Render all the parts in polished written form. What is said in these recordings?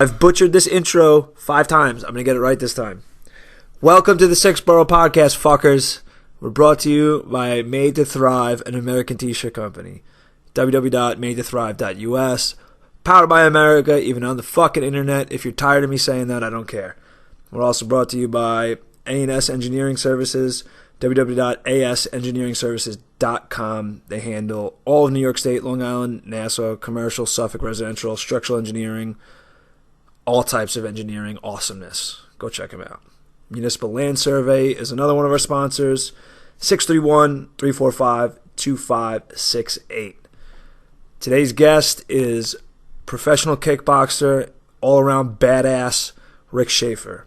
I've butchered this intro 5 times. I'm going to get it right this time. Welcome to the 6th Borough podcast, fuckers. We're brought to you by Made to Thrive, an American t-shirt company. www.madetothrive.us. Powered by America, even on the fucking internet. If you're tired of me saying that, I don't care. We're also brought to you by A&S Engineering Services, www.asengineeringservices.com. They handle all of New York State, Long Island, Nassau, commercial, Suffolk residential, structural engineering, all types of engineering awesomeness. Go check them out. Municipal Land Survey is another one of our sponsors. 631-345-2568. Today's guest is professional kickboxer, all-around badass, Rick Schaefer.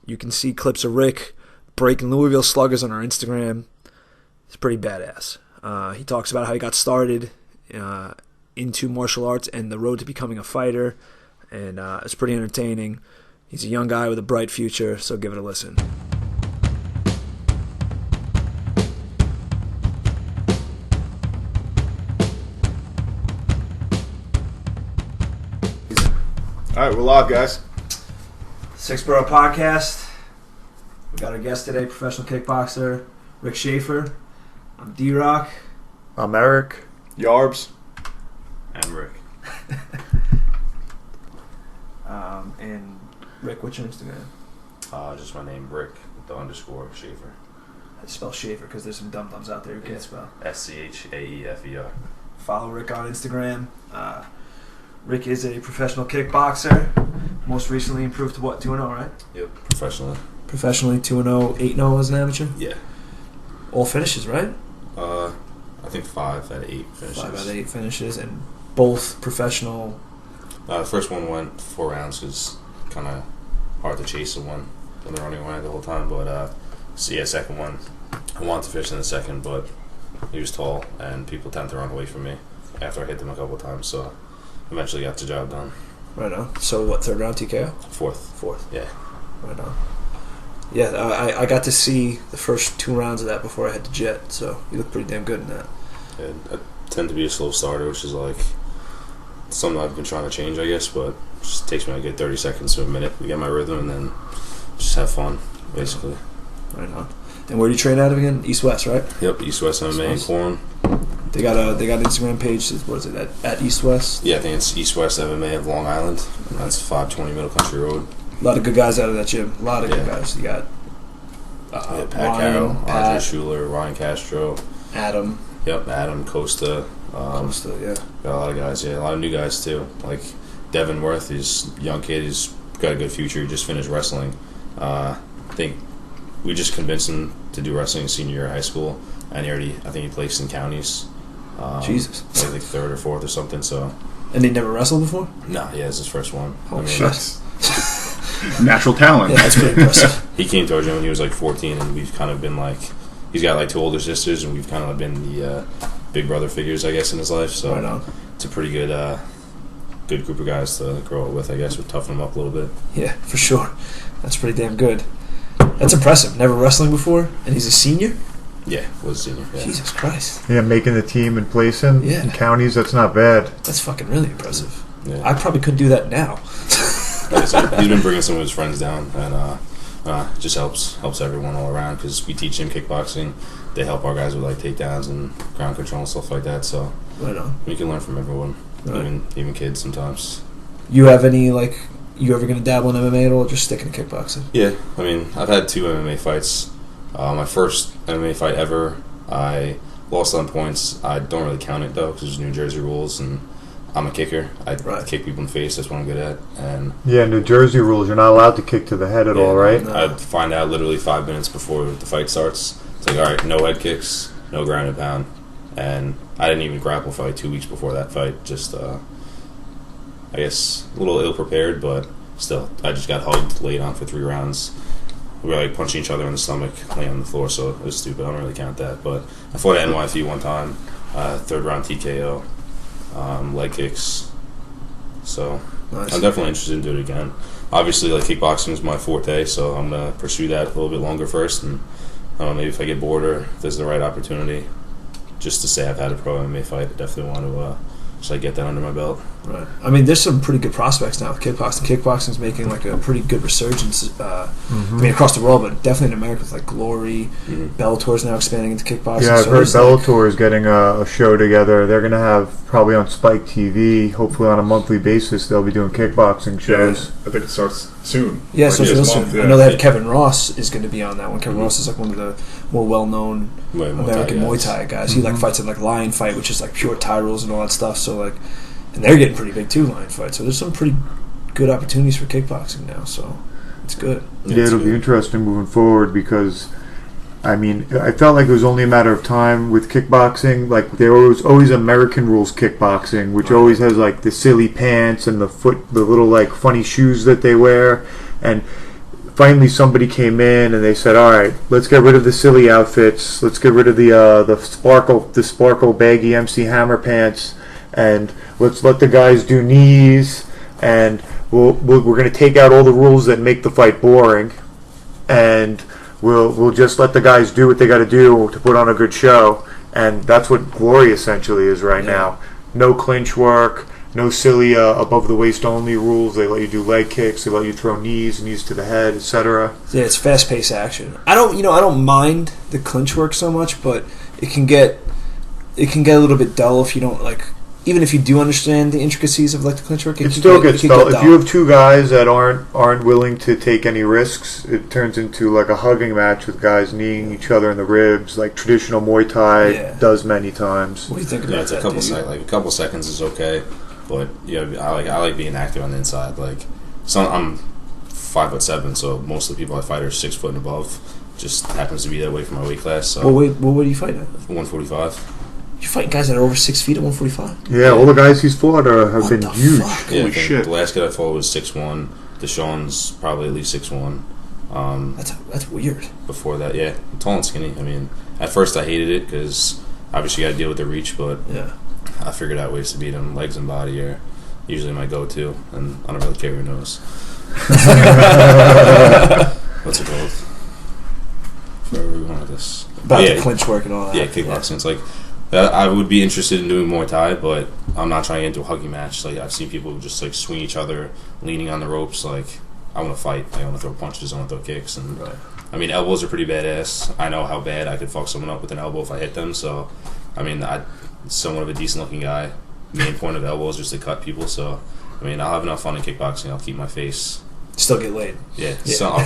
You can see clips of Rick breaking Louisville Sluggers on our Instagram. It's pretty badass. He talks about how he got started into martial arts and the road to becoming a fighter. And it's pretty entertaining. He's a young guy with a bright future, so give it a listen. All right, we're live, guys. 6th Borough podcast. We got our guest today, professional kickboxer Rick Schaefer. I'm D-Rock. I'm Eric. Yarbs. I'm Rick. And Rick, what's your Instagram? Just my name, Rick, with the _ Schaefer. I spell Schaefer because there's some dum-dums out there who can't spell. SCHAEFER. Follow Rick on Instagram. Rick is a professional kickboxer. Most recently improved to what, 2-0, right? Yep, professionally. Professionally, 2-0, 8-0 as an amateur? Yeah. All finishes, right? I think 5 out of 8 finishes. 5 out of 8 finishes, and both professional. The first one went 4 rounds because kind of hard to chase the one when they're running away the whole time. But second one, I wanted to finish in the second, but he was tall and people tend to run away from me after I hit them a couple of times. So eventually got the job done. Right on. So what, 3rd round TKO? Fourth. Yeah. Right on. Yeah, I got to see the first 2 rounds of that before I had to jet, so you look pretty damn good in that. Yeah, I tend to be a slow starter, which is like something I've been trying to change, I guess, but it just takes me like a good 30 seconds to a minute to get my rhythm and then just have fun, basically. Right on. And where do you train out of again? East-West, right? Yep, East-West MMA in Coram. They got an Instagram page. What is it, at East-West? Yeah, I think it's East-West MMA of Long Island. And that's 520 Middle Country Road. A lot of good guys out of that gym. A lot of good guys. You got Pat Ryan, Carroll, Pat, Andre Schuler, Ryan Castro. Adam. Yep, Adam, Costa. Costa, yeah. Got a lot of guys, yeah. A lot of new guys, too. Like Devin Worth, he's a young kid. He's got a good future. He just finished wrestling. I think we just convinced him to do wrestling in senior year of high school. And I think he placed in counties. Jesus. Like 3rd or 4th or something, so. And he never wrestled before? No, yeah, it's his first one. Holy shit. Natural talent. Yeah, that's pretty impressive. He came to our gym when he was like 14, and we've kind of been like, he's got like 2 older sisters, and we've kind of been the big brother figures, I guess, in his life. So right on. It's a pretty good group of guys to grow up with, I guess. We'll toughen them up a little bit. Yeah, for sure. That's pretty damn good. That's impressive. Never wrestling before, and he's a senior? Yeah, was a senior. Yeah. Jesus Christ. Yeah, making the team and placing in counties, that's not bad. That's fucking really impressive. Yeah. I probably could do that now. Like I said, he's been bringing some of his friends down, and it just helps everyone all around because we teach him kickboxing. They help our guys with like takedowns and ground control and stuff like that. So right on. We can learn from everyone, right. even kids sometimes. You have any you ever gonna dabble in MMA at all, or just sticking to kickboxing? Yeah, I mean, I've had 2 MMA fights. My first MMA fight ever, I lost on points. I don't really count it though because there's New Jersey rules and I'm a kicker. I kick people in the face. That's what I'm good at. And yeah, New Jersey rules. You're not allowed to kick to the head at all, right? No. I'd find out literally 5 minutes before the fight starts. It's like, all right, no head kicks, no ground and pound. And I didn't even grapple for like 2 weeks before that fight. Just, I guess, a little ill-prepared, but still. I just got hugged, laid on for 3 rounds. We were like punching each other in the stomach, laying on the floor, so it was stupid. I don't really count that. But I fought at NYFE one time, 3rd round TKO. Leg kicks. So nice. I'm definitely interested in doing it again. Obviously, like kickboxing is my forte, so I'm gonna pursue that a little bit longer first, and maybe if I get bored or if there's the right opportunity, just to say I've had a pro MMA fight, I definitely want to just like get that under my belt. Right. I mean, there's some pretty good prospects now with kickboxing. Kickboxing's making like a pretty good resurgence. I mean, across the world, but definitely in America with like Glory. Bellator's now expanding into kickboxing. Yeah, I've heard Bellator is getting a show together. They're going to have probably on Spike TV, hopefully on a monthly basis, they'll be doing kickboxing shows. I think it starts soon. Yeah, so this soon. month, yeah. I know they have Kevin Ross is going to be on that one. Kevin Ross is like one of the more well-known American Muay Thai guys. He like fights in like Lion Fight, which is like pure Thai rules and all that stuff. So like, and they're getting pretty big too, Lion Fight. So there's some pretty good opportunities for kickboxing now. So it's good. Yeah, it'll be interesting moving forward because, I mean, I felt like it was only a matter of time with kickboxing. Like there was always American rules kickboxing, which always has like the silly pants and the little like funny shoes that they wear. And finally, somebody came in and they said, "All right, let's get rid of the silly outfits. Let's get rid of the sparkle baggy MC Hammer pants, and let's let the guys do knees. And we're going to take out all the rules that make the fight boring, and we'll just let the guys do what they got to do to put on a good show." And that's what Glory essentially is right now. No clinch work. No silly above the waist only rules. They let you do leg kicks. They let you throw knees to the head, etc. Yeah, it's fast paced action. I don't mind the clinch work so much, but it can get a little bit dull if you don't like. Even if you do understand the intricacies of like the clinch work, it still gets dull. If you have two guys that aren't willing to take any risks, it turns into like a hugging match with guys kneeing each other in the ribs, like traditional Muay Thai does many times. What do you think about that? It's a couple seconds is okay. But I like being active on the inside. Like, I'm 5'7", so most of the people I fight are 6 foot and above. Just happens to be that way for my weight class. So. What do you fight at? 145. You fighting guys that are over 6 feet at 145? Yeah, all the guys he's fought have been huge. Fuck? Yeah, Holy shit! The last kid I fought was 6'1". Deshaun's probably at least 6'1". That's weird. Before that, yeah, tall and skinny. I mean, at first I hated it because obviously you got to deal with the reach, but I figured out ways to beat him. Legs and body are usually my go-to, and I don't really care who knows. What's it called? Where we going with this? About the clinch work and all that. Yeah, kickboxing. It's like I would be interested in doing Muay Thai, but I'm not trying to get into a huggy match. Like I've seen people just like swing each other, leaning on the ropes. Like I want to fight. I want to throw punches. I want to throw kicks. And I mean, elbows are pretty badass. I know how bad I could fuck someone up with an elbow if I hit them. So, I mean, I'm somewhat of a decent-looking guy. Main point of elbow is just to cut people. So, I mean, I'll have enough fun in kickboxing. I'll keep my face. Still get laid. Yeah. So I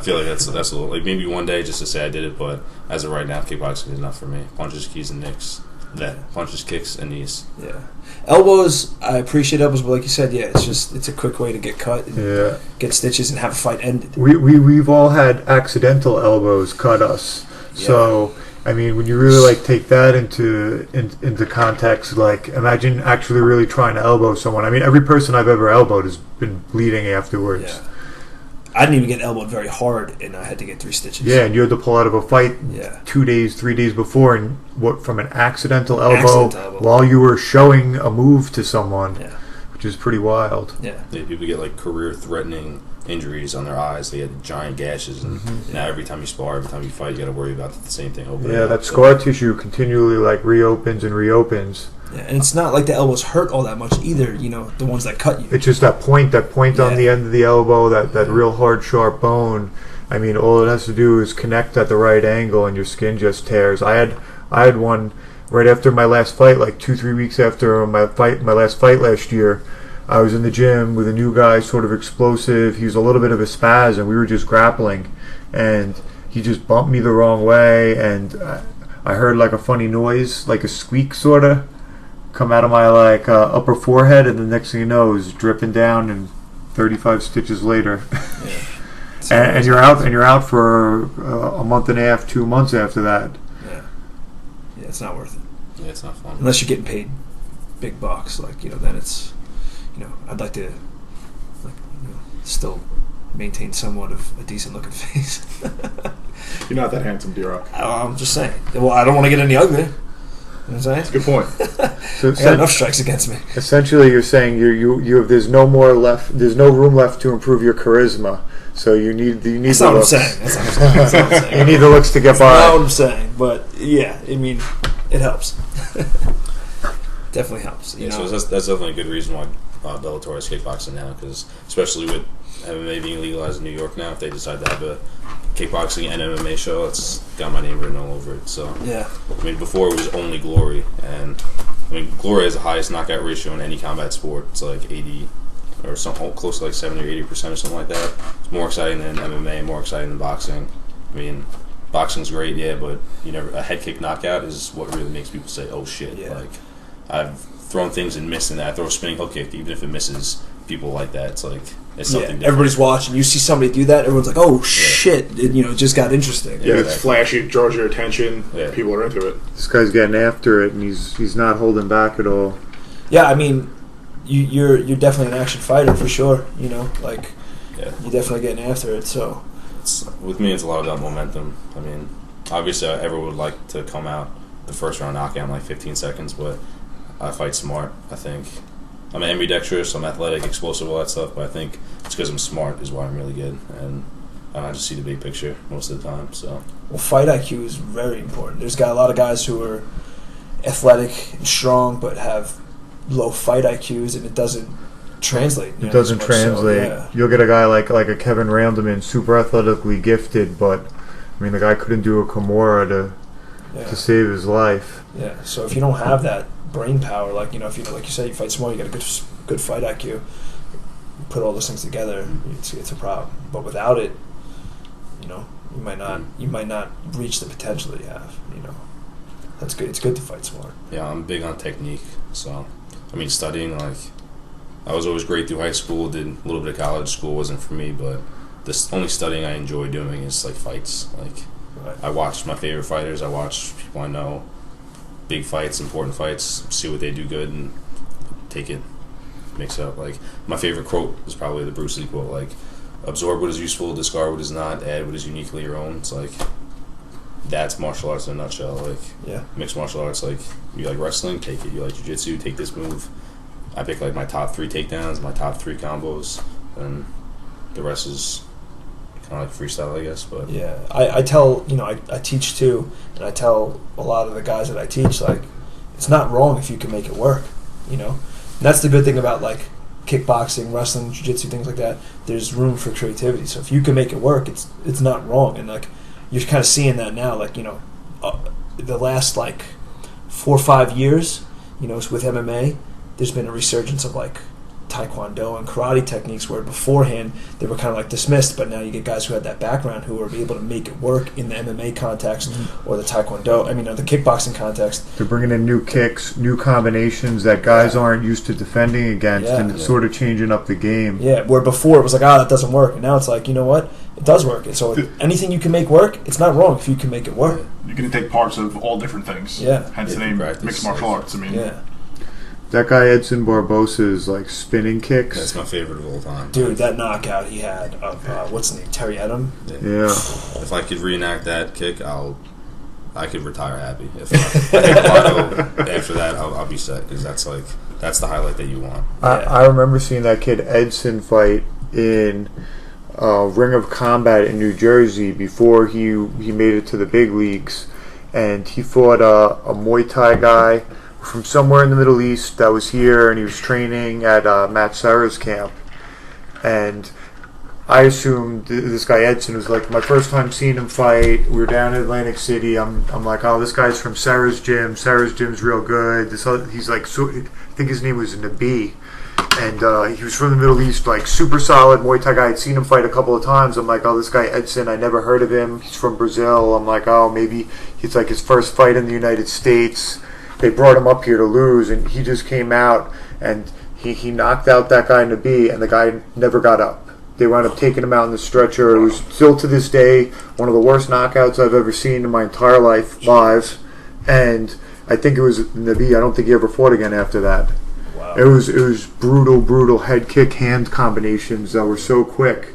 feel like that's a little like maybe one day just to say I did it, but as of right now, kickboxing is enough for me. Punches, keys, and nicks. Punches, kicks, and knees. Yeah. Elbows, I appreciate elbows, but like you said, it's a quick way to get cut and get stitches and have a fight ended. We've all had accidental elbows cut us. Yeah. So I mean, when you really like take that into context, like imagine actually really trying to elbow someone. I mean, every person I've ever elbowed has been bleeding afterwards. Yeah. I didn't even get elbowed very hard, and I had to get 3 stitches. Yeah, and you had to pull out of a fight 2 days, 3 days before, and from an accidental elbow while you were showing a move to someone, which is pretty wild. Yeah, people get like career-threatening injuries on their eyes. They had giant gashes, and now every time you spar, every time you fight, you got to worry about the same thing over. Yeah, that scar tissue continually like reopens and reopens. Yeah, and it's not like the elbows hurt all that much either. You know, the ones that cut you. It's just that point on the end of the elbow, that real hard, sharp bone. I mean, all it has to do is connect at the right angle, and your skin just tears. I had one right after my last fight, like 2-3 weeks after my last fight last year. I was in the gym with a new guy, sort of explosive. He was a little bit of a spaz, and we were just grappling, and he just bumped me the wrong way, and I heard like a funny noise, like a squeak, sort of, come out of my like upper forehead, and the next thing you know, it was dripping down, and 35 stitches later, and you're out for a month and a half, 2 months after that. Yeah, it's not worth it. Yeah, it's not fun unless you're getting paid big bucks. Like then it's. I'd like to still maintain somewhat of a decent looking face. You're not that handsome, D-Rock. I'm just saying. Well, I don't want to get any uglier. You know what I'm saying? That's a good point. So I got enough strikes against me. Essentially, you're saying there's no more left. There's no room left to improve your charisma. So you need That's the not what I'm looks. saying. That's not what I'm saying. You need the looks to get by. That's not what I'm saying. But yeah, I mean, it helps. definitely helps. You know? So that's definitely a good reason why Bellator has kickboxing now, because especially with MMA being legalized in New York now, if they decide to have a kickboxing and MMA show, it's got my name written all over it. So yeah, I mean, before it was only Glory, and I mean, Glory has the highest knockout ratio in any combat sport. It's like 80 or something close to like 70 or 80% or something like that. It's more exciting than MMA, more exciting than boxing. I mean, boxing's great, yeah, but a head kick knockout is what really makes people say, "Oh shit!" Yeah. Like, I've thrown things and missed, and I throw a spinning hook kick, even if it misses, people like that. It's like it's something different. Everybody's watching. You see somebody do that, everyone's like, "Oh shit!" It just got interesting. Yeah, it's flashy, it draws your attention. Yeah. People are into it. This guy's getting after it, and he's not holding back at all. Yeah, I mean, you're definitely an action fighter for sure. Like you're definitely getting after it. So with me, it's a lot about momentum. I mean, obviously, everyone would like to come out the first round knockout in like 15 seconds, but I fight smart. I think I'm ambidextrous, I'm athletic, explosive, all that stuff, but I think it's because I'm smart is why I'm really good, and I just see the big picture most of the time. So, well, fight IQ is very important. There's got a lot of guys who are athletic and strong, but have low fight IQs, and it doesn't translate. It doesn't translate. So, yeah. You'll get a guy like a Kevin Randleman, super athletically gifted, but I mean the guy couldn't do a Kimura to save his life. Yeah. So if you don't have that brain power, like if you like you said, you fight smart, you got a good fight IQ. You put all those things together, it's a problem. But without it, you might not reach the potential that you have. That's good. It's good to fight smart. Yeah, I'm big on technique. So, I mean, studying, like, I was always great through high school, did a little bit of college. School wasn't for me, but the only studying I enjoy doing is, like, fights. Like, right. I watch my favorite fighters. I watch people I know, big fights, important fights, see what they do good, and take it, mix it up. Like, my favorite quote is probably the Bruce Lee quote, like, absorb what is useful, discard what is not, add what is uniquely your own. It's like, that's martial arts in a nutshell. Like, mixed martial arts, like, you like wrestling, take it. You like jiu-jitsu, take this move. I pick like my top 3 takedowns, my top 3 combos, and the rest is kind of like freestyle, I guess. But yeah, I tell I teach too, and I tell a lot of the guys that I teach, like, it's not wrong if you can make it work. And that's the good thing about like kickboxing, wrestling, jiu-jitsu, things like that. There's room for creativity. So if you can make it work, it's not wrong. And like, you're kind of seeing that now, like, the last, like, 4 or 5 years, with MMA, there's been a resurgence of, like, Taekwondo and karate techniques where beforehand they were kind of, like, dismissed, but now you get guys who had that background who are able to make it work in the MMA context or the Taekwondo, or the kickboxing context. They're bringing in new kicks, new combinations that guys aren't used to defending against, and it's sort of changing up the game. Yeah, where before it was like, that doesn't work, and now it's like, you know what? It does work. And so anything you can make work, it's not wrong if you can make it work. You can take parts of all different things. Yeah. Hence the name mixed martial arts. I mean, that guy Edson Barbosa's like spinning kicks. That's my favorite of all time. Dude, that knockout he had of what's his name, Terry Edom. Yeah. If I could reenact that kick, I could retire happy. If I hit Quado after that, I'll be set, because that's the highlight that you want. I remember seeing that kid Edson fight in Ring of Combat in New Jersey before he made it to the big leagues, and he fought a Muay Thai guy from somewhere in the Middle East that was here, and he was training at Matt Serra's camp. And I assumed this guy Edson was like my first time seeing him fight. We were down in Atlantic City. I'm like, oh, this guy's from Serra's gym. Serra's gym's real good. He's like, I think his name was Nabi. And he was from the Middle East, like super solid Muay Thai guy. I'd seen him fight a couple of times. I'm like, oh, this guy Edson, I never heard of him. He's from Brazil. I'm like, oh, maybe it's like his first fight in the United States. They brought him up here to lose, and he just came out, and he knocked out that guy Nabi, and the guy never got up. They wound up taking him out in the stretcher. It was still to this day one of the worst knockouts I've ever seen in my entire life live. And I think it was Nabi. I don't think he ever fought again after that. Wow. It was brutal head kick hand combinations that were so quick.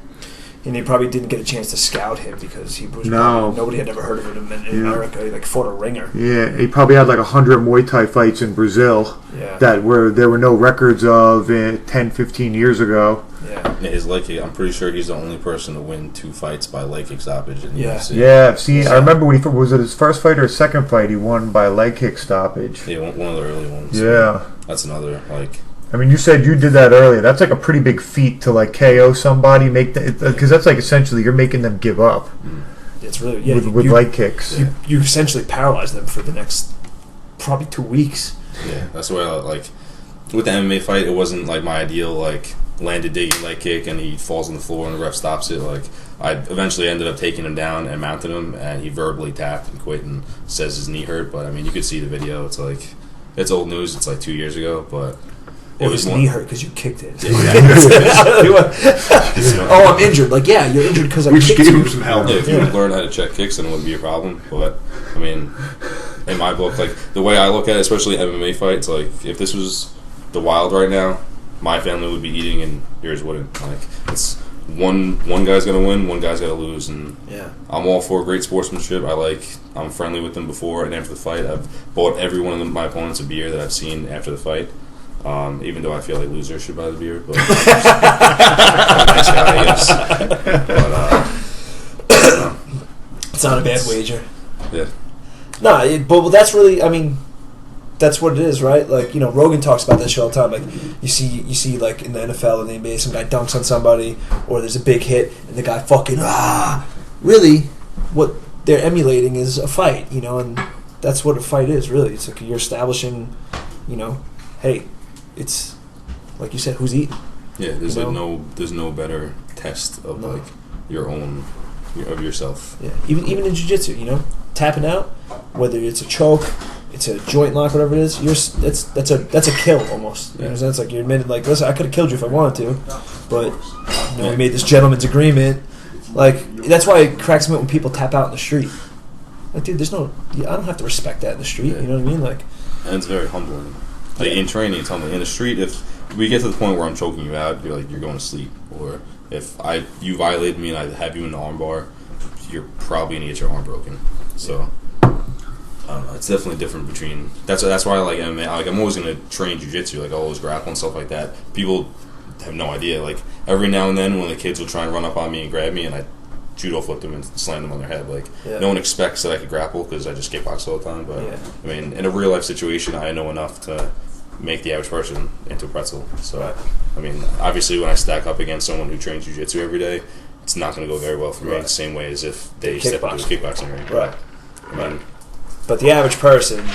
And they probably didn't get a chance to scout him because he was nobody had ever heard of him in America. He fought a ringer. Yeah, he probably had 100 Muay Thai fights in Brazil that there were no records of 10, 15 years ago. Yeah, his leg kick. I'm pretty sure he's the only person to win 2 fights by leg kick stoppage in the UFC. Yeah, I've seen. I remember when was it his first fight or his second fight? He won by leg kick stoppage. Yeah, one of the early ones. Yeah, that's another I mean, you said you did that earlier. That's a pretty big feat to KO somebody, because that's essentially you're making them give up. It's really with leg kicks. You essentially paralyze them for the next probably 2 weeks. Yeah, that's why with the MMA fight, it wasn't my ideal landed digging leg kick and he falls on the floor and the ref stops it. I eventually ended up taking him down and mounted him, and he verbally tapped and quit and says his knee hurt. But I mean, you could see the video. It's it's old news. It's 2 years ago, but. It was knee hurt because you kicked it. Yeah. Oh, I'm injured. You're injured because I kicked you. Him some help. Yeah, if you would learn how to check kicks, then it wouldn't be a problem. But I mean, in my book, the way I look at it, especially MMA fights, if this was the wild right now, my family would be eating and yours wouldn't. It's one guy's gonna win, one guy's gotta lose, and I'm all for great sportsmanship. I'm friendly with them before and after the fight. I've bought every one of my opponents a beer that I've seen after the fight. Even though I feel like losers should buy the beer, but I'm a nice guy, I guess. But, it's not a bad wager. Yeah. No, but that's really, I mean, that's what it is, right? Rogan talks about this shit all the time. You see, in the NFL or the NBA, some guy dunks on somebody, or there's a big hit, and the guy fucking really, what they're emulating is a fight, and that's what a fight is, really. It's you're establishing, hey. It's like you said, who's eating? Yeah, there's no better test of your own of yourself. Yeah, even in jiu-jitsu, tapping out, whether it's a choke, it's a joint lock, whatever it is, that's a kill almost. You know what I'm saying? It's you're admitted, listen, I could have killed you if I wanted to, but we made this gentleman's agreement. That's why it cracks me up when people tap out in the street. Dude, I don't have to respect that in the street. You know what I mean? And it's very humbling. In training, it's humbling. In the street, if we get to the point where I'm choking you out, you're going to sleep. Or if you violated me and I have you in the armbar, you're probably going to get your arm broken. So, I don't know. It's definitely different between... That's why I like MMA. I'm always going to train jiu-jitsu, always grapple and stuff like that. People have no idea. Every now and then when the kids will try and run up on me and grab me and I judo flip them and slam them on their head. No one expects that I could grapple because I just kickbox all the time. But, I mean, in a real-life situation, I know enough to make the average person into a pretzel. So, I mean, obviously when I stack up against someone who trains jiu-jitsu every day, it's not going to go very well for me, the same way as if they step into a kickboxing ring. Right. I mean, but the average person,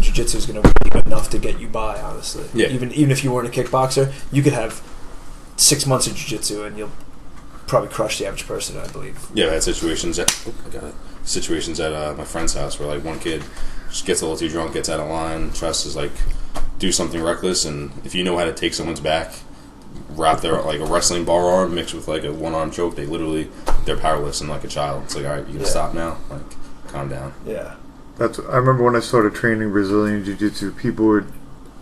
jiu-jitsu is going to be enough to get you by, honestly. Yeah. Even if you weren't a kickboxer, you could have 6 months of jiu-jitsu and you'll probably crush the average person, I believe. Yeah, I had situations at my friend's house where one kid just gets a little too drunk, gets out of line, tries to do something reckless, and if you know how to take someone's back, wrap their a wrestling bar arm mixed with a one-arm choke, they're powerless and like a child. It's all right, you gotta stop now, calm down. Yeah. I remember when I started training Brazilian Jiu-Jitsu, people would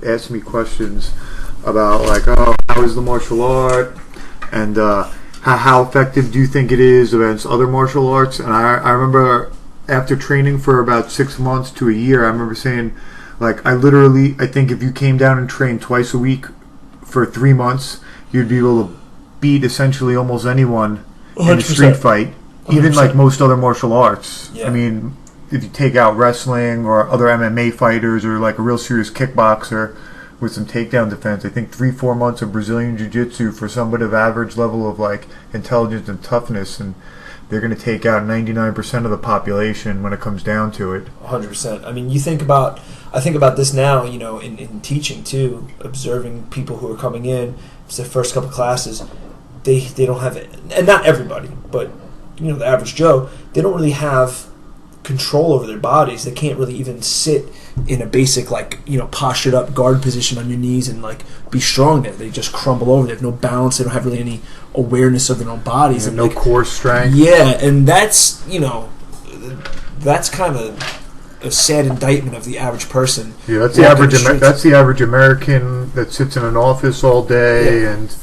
ask me questions about how is the martial art, and how effective do you think it is against other martial arts? And I remember after training for about 6 months to a year, I remember saying, I think if you came down and trained twice a week for 3 months, you'd be able to beat essentially almost anyone 100%. In a street fight, even 100%. Most other martial arts. Yeah. I mean, if you take out wrestling or other MMA fighters or a real serious kickboxer with some takedown defense, I think 3-4 months of Brazilian Jiu-Jitsu for somebody of average level of intelligence and toughness, and they're going to take out 99% of the population when it comes down to it. 100%. I mean, I think about this now, in teaching too, observing people who are coming in, it's their first couple classes, they don't have it, and not everybody, but the average Joe, they don't really have control over their bodies. They can't really even sit in a basic postured up guard position on your knees and be strong there. They just crumble over. They have no balance. They don't have really any awareness of their own bodies and no core strength. Yeah, and that's kind of a sad indictment of the average person. Yeah, that's the average. That's the average American that sits in an office all day and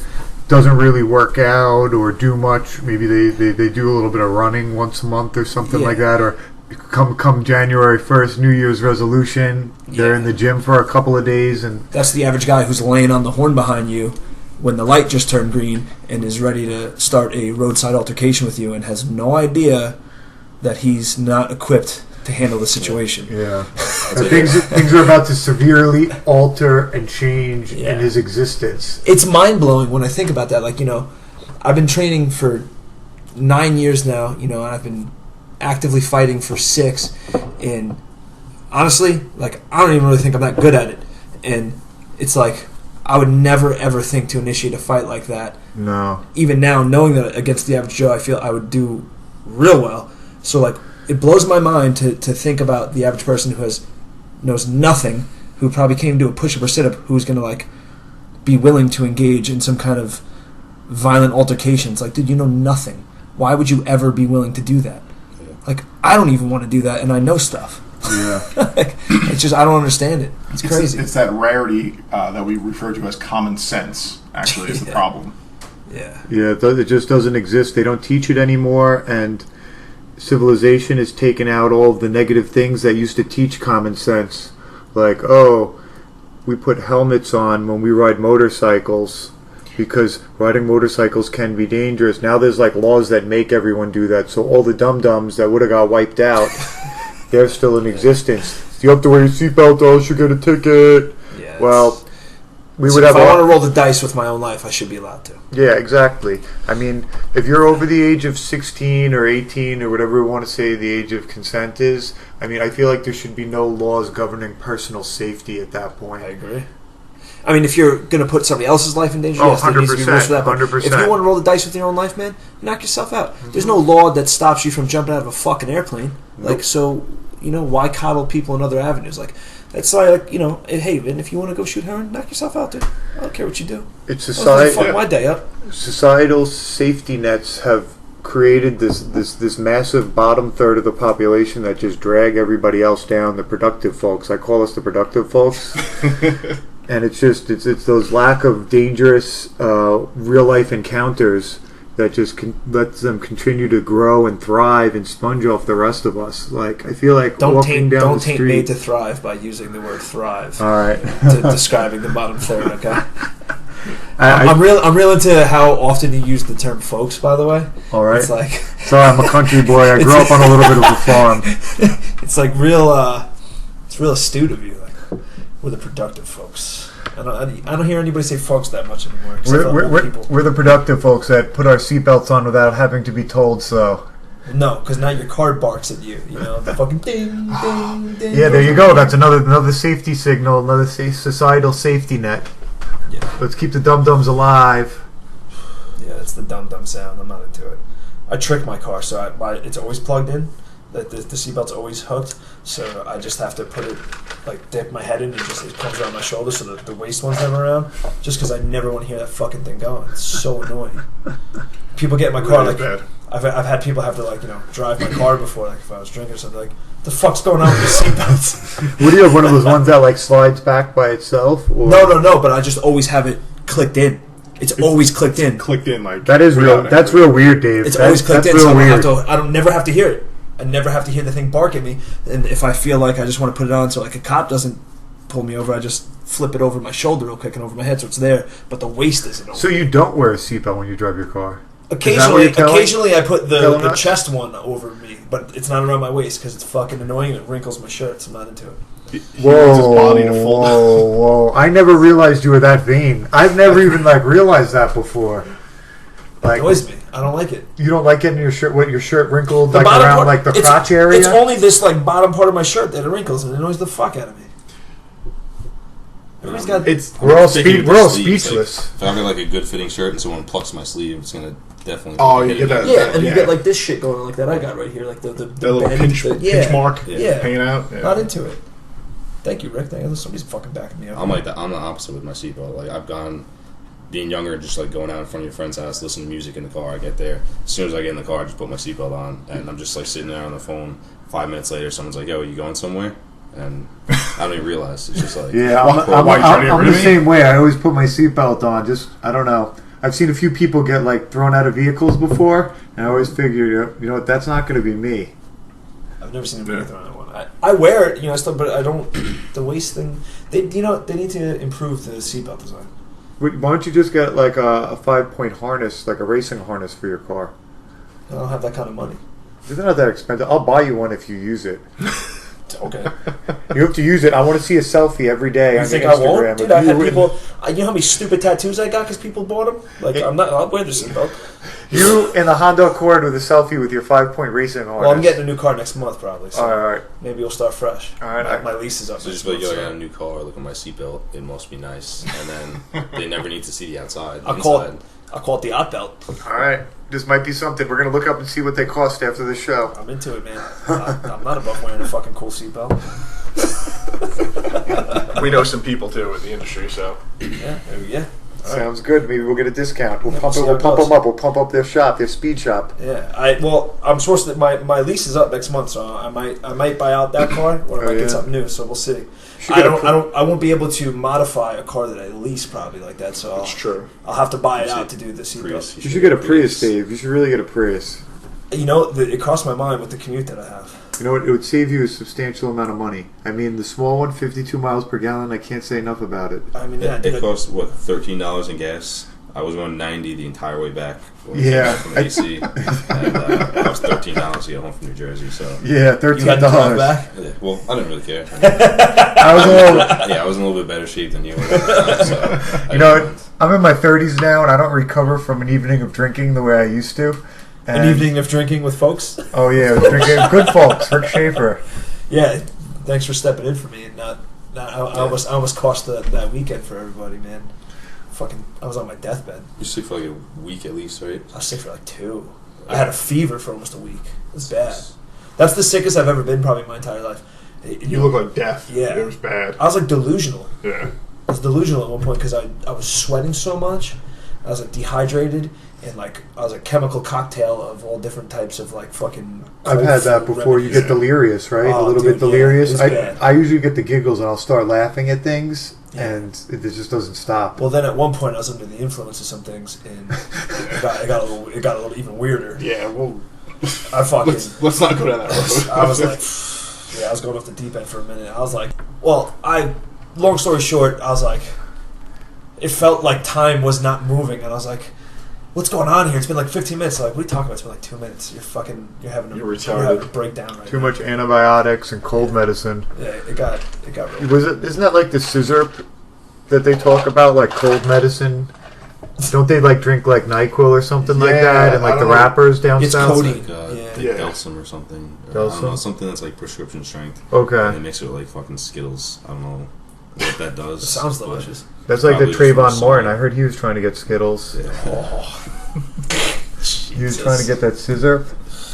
doesn't really work out or do much. Maybe they do a little bit of running once a month or something like that, or come January 1st, New Year's resolution, they're in the gym for a couple of days. And that's the average guy who's laying on the horn behind you when the light just turned green and is ready to start a roadside altercation with you and has no idea that he's not equipped to handle the situation. Yeah. Things are about to severely alter and change in his existence. It's mind-blowing when I think about that. Like, I've been training for 9 years now, and I've been actively fighting for 6. And honestly, like, I don't even really think I'm that good at it. And it's like, I would never, ever think to initiate a fight like that. No. Even now, knowing that against the average Joe, I feel I would do real well. So, like, it blows my mind to think about the average person who knows nothing, who probably came to a push-up or sit-up, who's going to, like, be willing to engage in some kind of violent altercations. Like, dude, you know nothing. Why would you ever be willing to do that? Yeah. Like, I don't even want to do that, and I know stuff. Yeah. Like, it's just, I don't understand it. It's crazy. It's that rarity that we refer to as common sense, actually, is the problem. Yeah. Yeah, it just doesn't exist. They don't teach it anymore, and civilization has taken out all of the negative things that used to teach common sense. Like, we put helmets on when we ride motorcycles because riding motorcycles can be dangerous. Now there's like laws that make everyone do that, so all the dum-dums that would have got wiped out, they're still in existence. You have to wear your seatbelt or else you get a ticket. Yeah, well, we would if have. I want to roll the dice with my own life, I should be allowed to. Yeah, exactly. I mean, if you're over the age of 16 or 18 or whatever we want to say the age of consent is, I mean, I feel like there should be no laws governing personal safety at that point. I agree. I mean, if you're going to put somebody else's life in danger, 100%, there needs to be rules for that. But 100%. if you want to roll the dice with your own life, man, knock yourself out. Mm-hmm. There's no law that stops you from jumping out of a fucking airplane. Nope. Like, so, why coddle people in other avenues? Like, that's why, like, hey, man, if you want to go shoot heroin, knock yourself out, dude. I don't care what you do. It's society. Fuck my day up. Societal safety nets have created this massive bottom third of the population that just drag everybody else down. The productive folks. I call us the productive folks. And it's those lack of dangerous real life encounters that just lets them continue to grow and thrive and sponge off the rest of us. Like, I feel like don't walking down the street. Don't taint Made to Thrive by using the word thrive. All right. Describing the bottom third. Okay. I'm real into how often you use the term "folks." By the way. All right. It's like. Sorry, I'm a country boy. I grew up on a little bit of a farm. It's like real. It's real astute of you. Like, we're the productive folks. I don't hear anybody say folks that much anymore. We're the productive folks that put our seatbelts on without having to be told so. No, because now your car barks at you. The fucking ding, ding, ding. Yeah, there you go. That's another safety signal, another societal safety net. Yeah. Let's keep the dum-dums alive. Yeah, it's the dum-dum sound. I'm not into it. I trick my car, so it's always plugged in. The seatbelt's always hooked, so I just have to put it, like, dip my head in and it comes around my shoulder, so the waist one's never around, just because I never want to hear that fucking thing going. It's so annoying. People get in my car, like, bad. I've had people have to, like, drive my car before, like, if I was drinking or something, like, the fuck's going on with your seatbelts? What do you have, one of those ones that, like, slides back by itself? Or? No, but I just always have it clicked in. It's always clicked in. Clicked in, like... That is real. That's real weird, Dave. It's always clicked in, so I don't never have to hear it. I never have to hear the thing bark at me, and if I feel like I just want to put it on so like a cop doesn't pull me over, I just flip it over my shoulder real quick and over my head so it's there, but the waist isn't over. So you don't wear a seatbelt when you drive your car? Occasionally I put the chest one over me, but it's not around my waist because it's fucking annoying and it wrinkles my shirt, so I'm not into it. Whoa. I never realized you were that vain. I've never even realized that before. It annoys me. I don't like it. You don't like getting your shirt wrinkled around the crotch area? It's only this bottom part of my shirt that it wrinkles, and it annoys the fuck out of me. Everybody's got. We're all speechless. If I have a good fitting shirt and someone plucks my sleeve, it's gonna definitely. Oh, you get that. Yeah, and you get this shit going on like that I got right here, like the little pinch mark. Yeah, hanging out. Yeah. Not into it. Thank you, Rick. Somebody's fucking backing me up. I'm like that. I'm the opposite with my seatbelt. Like, I've gone. Being younger, just going out in front of your friend's house, listening to music in the car. I get there. As soon as I get in the car, I just put my seatbelt on, and I'm just sitting there on the phone. 5 minutes later, someone's like, "Yo, are you going somewhere?" And I don't even realize. It's just like, yeah, I'm the same way. I always put my seatbelt on. Just I don't know. I've seen a few people get like thrown out of vehicles before, and I always figured, you know what, that's not going to be me. I've never seen anybody throw out one. I wear it, still, but I don't. The waist thing. They need to improve the seatbelt design. Why don't you just get like a 5-point harness, like a racing harness for your car? I don't have that kind of money. They're not that expensive. I'll buy you one if you use it. Okay. You have to use it. I want to see a selfie every day You on think your I Instagram. won't? Dude, I had people. You know how many stupid tattoos I got because people bought them? Like, I'll wear the seatbelt. You in the Honda Accord with a selfie with your 5-point racing harness. Well, I'm getting a new car next month probably. So all right. maybe we'll start fresh. All right. My lease is up. So just like, yo, I got a new car, look at my seatbelt, it must be nice. And then they never need to see the outside. I'll call it the Op Belt. All right. This might be something. We're going to look up and see what they cost after the show. I'm into it, man. I'm not above wearing a fucking cool seatbelt. We know some people too in the industry, so Yeah. Sounds good. Maybe we'll get a discount. We'll pump see it. how We'll it pump goes. them up. We'll pump up their shop, their speed shop. Yeah. I'm supposed to. My lease is up next month, so I might buy out that car, or I might get something new. So we'll see. I won't be able to modify a car that I lease probably like that. So that's true. I'll have to buy it out to do the seatbelt. You should get a Prius, Dave. You should really get a Prius. It crossed my mind with the commute that I have. You know what? It would save you a substantial amount of money. I mean, the small one, 52 miles per gallon, I can't say enough about it. I mean, It cost, what, $13 in gas? I was going 90 the entire way back when Yeah. I came back from AC. And that was $13 to get home from New Jersey. So Yeah, you had to drive $13. back. yeah, well, I didn't really care. I was a little, I was in a little bit better shape than you were. So you know what? I'm in my 30s now, and I don't recover from an evening of drinking the way I used to. An evening of drinking with folks. Oh yeah, I was drinking good folks. Rick Schaefer. Yeah, thanks for stepping in for me. And I almost cost that weekend for everybody, man. I was on my deathbed. you sick for like a week at least, right? I was sick for like 2. I had a fever for almost a week. It was bad. That's the sickest I've ever been probably in my entire life. You look like death. Yeah. It was bad. I was like delusional. Yeah. I was delusional at one point because I was sweating so much. I was like dehydrated, and like I was a chemical cocktail of all different types of like fucking. I've had that before. You get delirious, right? Oh, a little dude, bit delirious. yeah, it's bad. I usually get the giggles, and I'll start laughing at things, Yeah. and it just doesn't stop. Well, then at one point I was under the influence of some things, and it got a little even weirder. Yeah. Well, I fucking. let's not go down that road. I was like, I was going off the deep end for a minute. I was like, long story short, I was like, it felt like time was not moving, and I was like, what's going on here? It's been like 15 minutes. Like, what are you talking about? It's been like 2 minutes. You're having a breakdown right Too now. much antibiotics and cold medicine. Yeah, it got real. Isn't that like the scissor that they talk about, like cold medicine? Don't they like drink like NyQuil or something like that? And I like the don't know. rappers down It's south? codeine. Like Delsum or something. Or, I don't know, something that's like prescription strength. And they Okay. mix it with like fucking Skittles. I don't know what that does. It sounds but delicious. That's like the probably just Trayvon for Martin. some- I heard he was trying to get Skittles. Yeah. He was trying to get that scissor.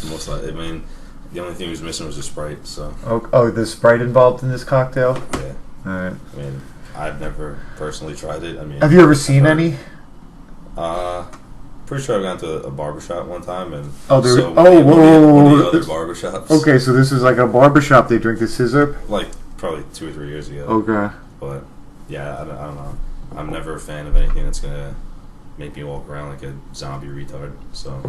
Most likely, I mean, the only thing he was missing was the Sprite. So Oh, there's Sprite involved in this cocktail? yeah, Alright. I mean, I've never personally tried it. I mean, Have you ever seen any? Pretty sure I've gone to a barbershop one time, and Oh, there. so Oh, one of the whoa. other barbershops. Okay, so this is like a barbershop. They drink the scissor. Like probably 2 or 3 years ago. Okay. But yeah, I don't know. I'm never a fan of anything that's gonna make me walk around like a zombie retard. So,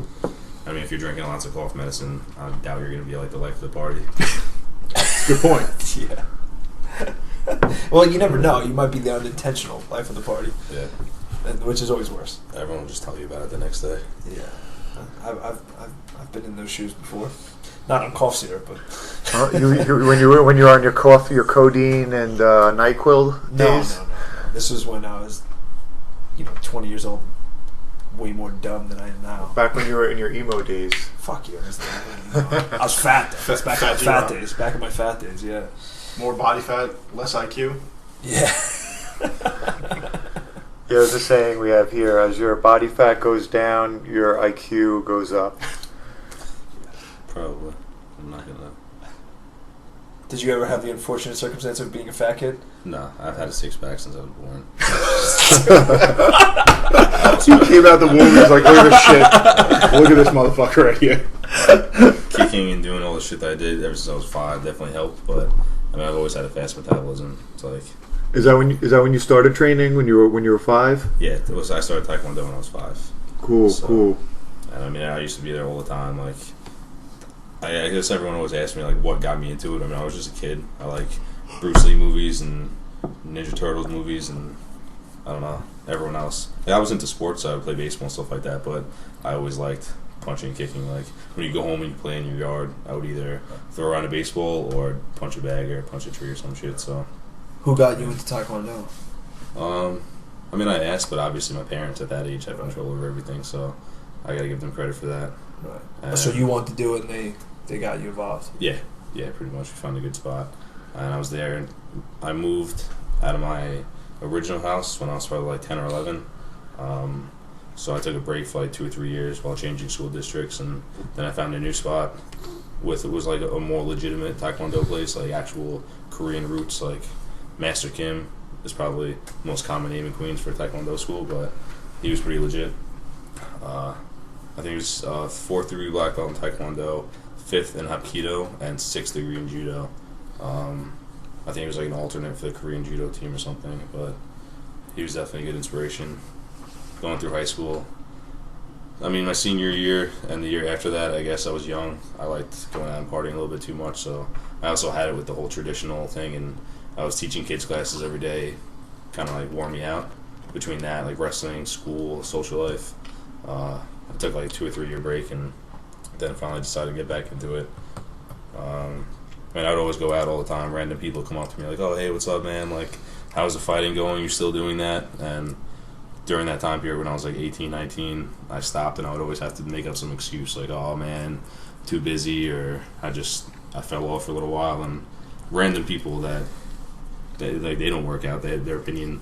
I mean, if you're drinking lots of cough medicine, I doubt you're gonna be like the life of the party. Good point. Yeah. Well, you never know. You might be the unintentional life of the party, Yeah, which is always worse. everyone will just tell you about it the next day. Yeah. I've been in those shoes before. Not on cough syrup, but When you're on your coffee, your codeine and NyQuil no. days. This was when I was, 20 years old, way more dumb than I am now. Back when you were in your emo days. Fuck you. I was fat. That's back in my fat days. Back in my fat days, yeah. More body fat, less IQ. Yeah. Yeah, there's a saying we have here: as your body fat goes down, your IQ goes up. Probably. I'm not gonna. Did you ever have the unfortunate circumstance of being a fat kid? No, I've had a 6-pack since I was born. You came out the womb and was like, look at this shit. Look at this motherfucker right here. Kicking and doing all the shit that I did ever since I was 5 definitely helped, but I mean, I've always had a fast metabolism. It's like Is that when you started training when you were 5? Yeah, I started Taekwondo when I was 5. Cool. And I mean, I used to be there all the time. Like, I guess everyone always asks me like what got me into it. I mean, I was just a kid. I like Bruce Lee movies and Ninja Turtles movies, and I don't know, everyone else. Like, I was into sports, so I would play baseball and stuff like that, but I always liked punching and kicking. Like, when you go home and you play in your yard, I would either throw around a baseball or punch a bag or punch a tree or some shit. So, who got you into Taekwondo? I mean, I asked, but obviously my parents at that age have control over everything, so I gotta give them credit for that. Right. So you wanted to do it, and they got you involved. Yeah, pretty much. We found a good spot, and I was there. And I moved out of my original house when I was probably like 10 or 11. So I took a break for like 2 or 3 years while changing school districts, and then I found a new spot it was like a more legitimate Taekwondo place, like actual Korean roots. Like Master Kim is probably the most common name in Queens for a Taekwondo school, but he was pretty legit. I think it was 4th degree black belt in Taekwondo, 5th in Hapkido, and 6th degree in Judo. I think he was like an alternate for the Korean Judo team or something, but he was definitely a good inspiration. Going through high school, I mean, my senior year and the year after that, I guess I was young. I liked going out and partying a little bit too much, so I also had it with the whole traditional thing, and I was teaching kids classes every day, kind of like wore me out. Between that, like wrestling, school, social life, I took like a 2 or 3 year break, and then finally decided to get back into it. I mean, I would always go out all the time. Random people come up to me like, "Oh, hey, what's up, man? Like, how's the fighting going? You still doing that?" And during that time period when I was like 18, 19, I stopped, and I would always have to make up some excuse like, "Oh man, too busy," or I fell off for a little while. And random people that they don't work out. They have their opinion.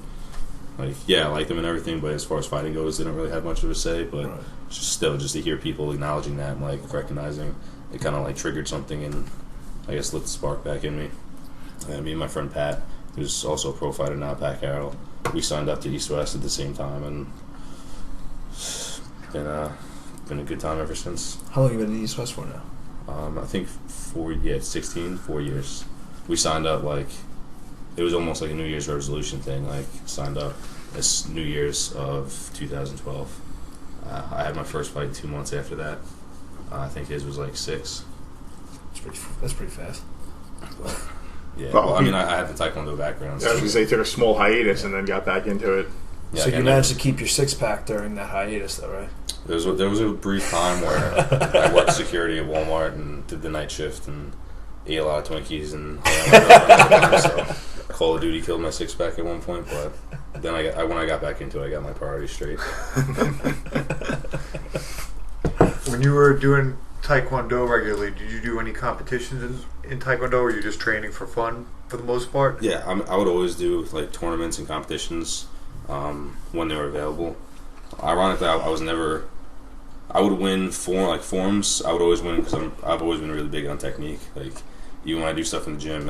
Like, yeah, I like them and everything, but as far as fighting goes, they don't really have much of a say. But right. just to hear people acknowledging that and like recognizing it, kind of like triggered something, and I guess lit the spark back in me. And me and my friend Pat, who's also a pro fighter now, Pat Carroll, we signed up to East West at the same time, and it's been a good time ever since. How long have you been in East West for now? I think 4 years. We signed up like, it was almost like a New Year's resolution thing. Like, signed up this New Year's of 2012. I had my first fight 2 months after that. I think his was like 6. That's pretty fast. But, yeah. Well, I mean, I had the Taekwondo background. So. I was going to say, took a small hiatus and then got back into it. Yeah, so you managed to keep your 6-pack during that hiatus, though, right? There was a brief time where I worked security at Walmart and did the night shift and ate a lot of Twinkies and so Call of Duty killed my 6-pack at one point, but then when I got back into it, I got my priorities straight. When you were doing Taekwondo regularly, did you do any competitions in Taekwondo, or were you just training for fun for the most part? Yeah, I would always do like tournaments and competitions when they were available. Ironically, I would win forms. I would always win because I've always been really big on technique. Like, even when I do stuff in the gym,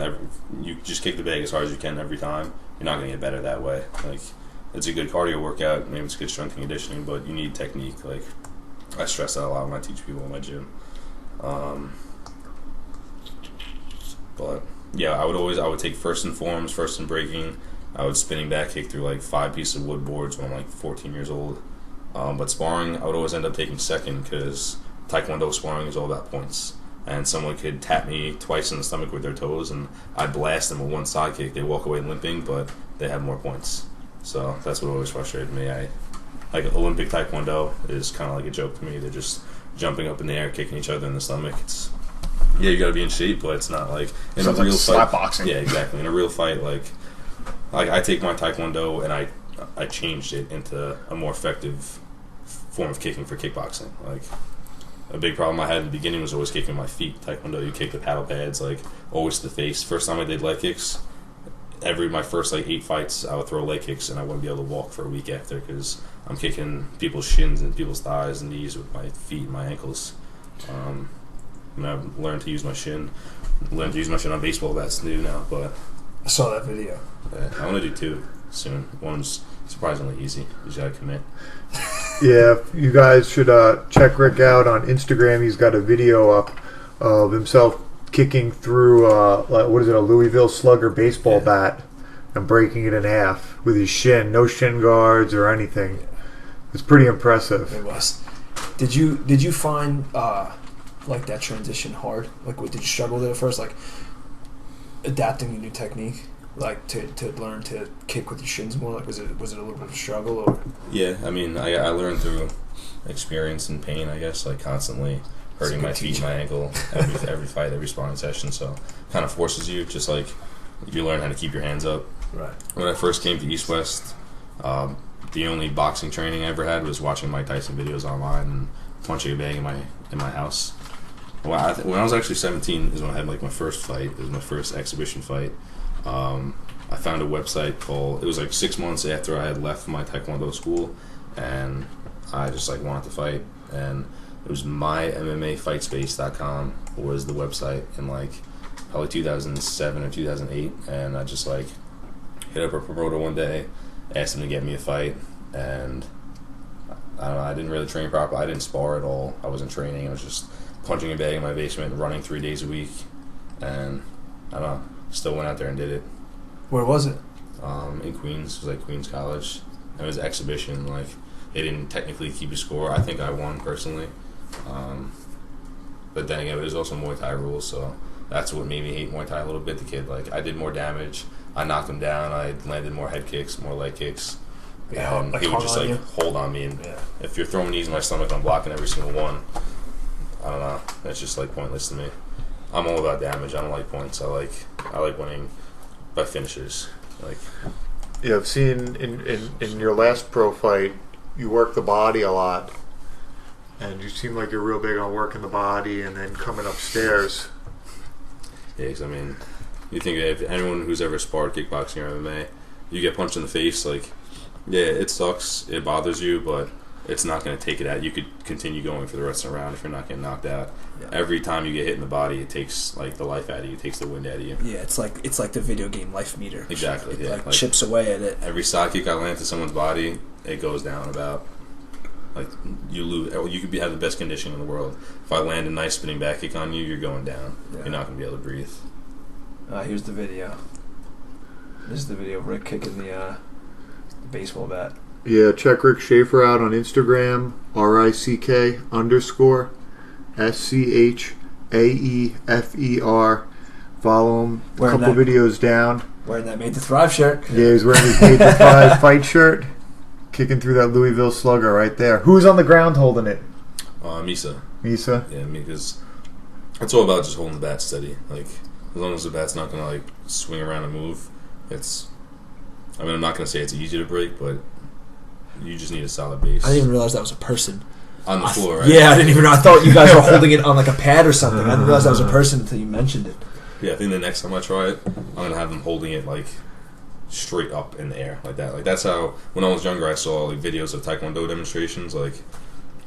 you just kick the bag as hard as you can every time. You're not going to get better that way. Like, it's a good cardio workout. Maybe it's good strength and conditioning, but you need technique. Like, I stress that a lot when I teach people in my gym. But yeah, I would take first in forms, first in breaking. I would spinning back kick through like 5 pieces of wood boards when I'm like 14 years old. But sparring, I would always end up taking second because Taekwondo sparring is all about points. And someone could tap me twice in the stomach with their toes, and I'd blast them with one side kick. They walk away limping, but they have more points. So that's what always frustrated me. Like Olympic Taekwondo is kind of like a joke to me. They're just jumping up in the air, kicking each other in the stomach. Yeah, you got to be in shape, but it's not like in a real fight. Slap boxing. Yeah, exactly. In a real fight, like I take my Taekwondo and I changed it into a more effective form of kicking for kickboxing. Like, a big problem I had in the beginning was always kicking my feet. Taekwondo, you kick the paddle pads, like, always to the face. First time I did leg kicks, my first, 8 fights, I would throw leg kicks, and I wouldn't be able to walk for a week after because I'm kicking people's shins and people's thighs and knees with my feet and my ankles. And I've learned to use my shin. On baseball bats new now, but... I saw that video. Yeah, I want to do 2 soon. One's surprisingly easy. You just gotta commit. Yeah, you guys should check Rick out on Instagram. He's got a video up of himself kicking through a Louisville Slugger baseball bat. and breaking it in half with his shin. No shin guards or anything. It's pretty impressive. It was. Did you find like that transition hard? Like, did you struggle with it at first? Like adapting a new technique, like to learn to kick with your shins more. Like, was it a little bit of a struggle? Or? Yeah, I mean, I learned through experience and pain. I guess, like constantly hurting my feet, my ankle, every fight, every sparring session. So kind of forces you, just like you learn how to keep your hands up. Right. When I first came to East West, the only boxing training I ever had was watching Mike Tyson videos online and punching a bag in my house. When I was actually 17 is when I had like my first fight. It was my first exhibition fight. I found a website called. It was like 6 months after I had left my Taekwondo school, and I just like wanted to fight. And it was mymmmafightspace.com was the website in like probably 2007 or 2008, and I just like hit up a promoter one day, asked him to get me a fight, and I don't know, I didn't really train properly. I didn't spar at all. I wasn't training. I was just punching a bag in my basement, running 3 days a week, and I don't know, still went out there and did it. Where was it? In Queens. It was like Queens College. It was an exhibition. Like, they didn't technically keep a score. I think I won personally. But then again, it was also Muay Thai rules, so that's what made me hate Muay Thai a little bit. The kid, like, I did more damage. I knocked him down. I landed more head kicks, more leg kicks. Yeah, And like he would just like you? hold on me, and Yeah. if you're throwing knees in my stomach, I'm blocking every single one. I don't know. It's just like pointless to me. I'm all about damage. I don't like points. I like winning by finishes. Like, Yeah, I've seen in your last pro fight, you work the body a lot, and you seem like you're real big on working the body and then coming upstairs. yeah, 'cause I mean, you think if anyone who's ever sparred kickboxing or MMA, you get punched in the face, like, yeah, it sucks, it bothers you, but it's not going to take it out. You could continue going for the rest of the round if you're not getting knocked out. Yeah. Every time you get hit in the body, it takes like the life out of you, it takes the wind out of you. Yeah, it's like the video game life meter. Exactly. It Yeah, like chips away at it. Every side kick I land to someone's body, it goes down about. Like, you lose. You could have the best condition in the world. If I land a nice spinning back kick on you, you're going down. Yeah. You're not going to be able to breathe. Here's the video. This is the video of Rick kicking the baseball bat. Yeah, check Rick Schaefer out on Instagram, RICK_SCHAEFER. Follow him. A Wearing couple that- videos down. Wearing that Made to Thrive shirt. Yeah, he's wearing his 8 to 5 fight shirt, kicking through that Louisville Slugger right there. Who's on the ground holding it? Misa. Misa? Yeah, because it's all about just holding the bat steady. Like, as long as the bat's not going to, like, swing around and move, it's... I mean, I'm not going to say it's easy to break, but you just need a solid base. I didn't even realize that was a person. On the floor, right? Yeah, I didn't even know. I thought you guys were holding it on like a pad or something. I didn't realize that was a person until you mentioned it. Yeah, I think the next time I try it, I'm going to have them holding it, like, straight up in the air, like that. Like, that's how, when I was younger, I saw, like, videos of Taekwondo demonstrations. Like,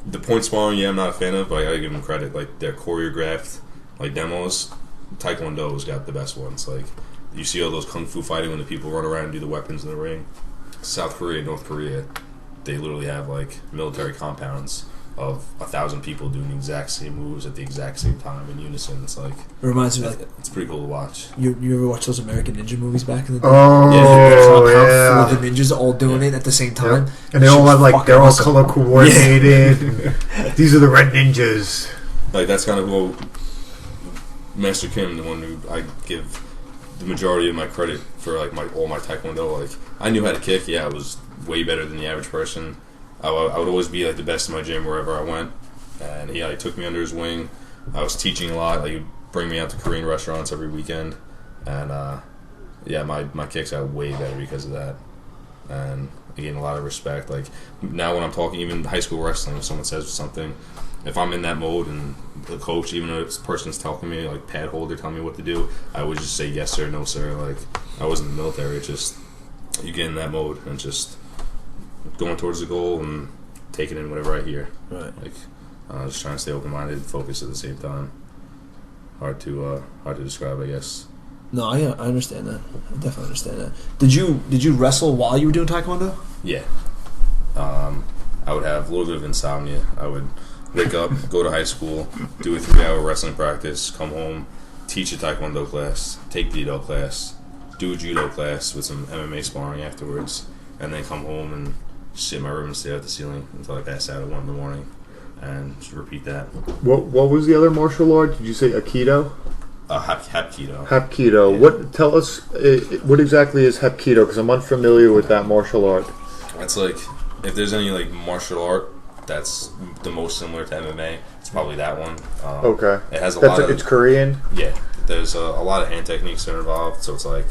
the point sparring, yeah, I'm not a fan of, but I got to give them credit. Like, their choreographed, like, demos, Taekwondo's got the best ones. Like, you see all those kung fu fighting when the people run around and do the weapons in the ring. South Korea, North Korea, they literally have, like, military compounds of 1,000 people doing the exact same moves at the exact same time in unison. It's like, It reminds me, like, it's pretty cool to watch. you ever watch those American Ninja movies back in the day? Oh, Compound full of the ninjas all doing it at the same time. Yep. And they all have, like, Fucking they're all awesome. color coordinated. These are the red ninjas. Like, that's kind of who Master Kim, the one who I give the majority of my credit for, like, all my Taekwondo. Like, I knew how to kick. Yeah, I was way better than the average person. I would always be, like, the best in my gym wherever I went. And he like, took me under his wing. I was teaching a lot. Like, he'd bring me out to Korean restaurants every weekend. And, yeah, my kicks got way better because of that. And I gained a lot of respect. Like, now when I'm talking, even high school wrestling, if someone says something, if I'm in that mode and the coach, even though this person's telling me, like, pad holder, telling me what to do, I would just say yes sir, no sir. Like, I was in the military. It's just, you get in that mode and just going towards the goal and taking in whatever I hear. Right. Like, just trying to stay open-minded and focused at the same time. Hard to describe, I guess. No, I understand that. I definitely understand that. Did you wrestle while you were doing Taekwondo? Yeah. I would have a little bit of insomnia. I would wake up, go to high school, do a 3-hour wrestling practice, come home, teach a Taekwondo class, take the adult class, do a judo class with some MMA sparring afterwards, and then come home and sit in my room and stare at the ceiling until I pass out at 1 in the morning, and just repeat that. What was the other martial art? Did you say Aikido? Hapkido. Hapkido. Yeah. What? Tell us. What exactly is Hapkido? Because I'm unfamiliar with that martial art. It's like, if there's any like martial art that's the most similar to MMA, it's probably that one. Okay. It has a lot of. It's Korean. Yeah. There's a lot of hand techniques that are involved, so it's like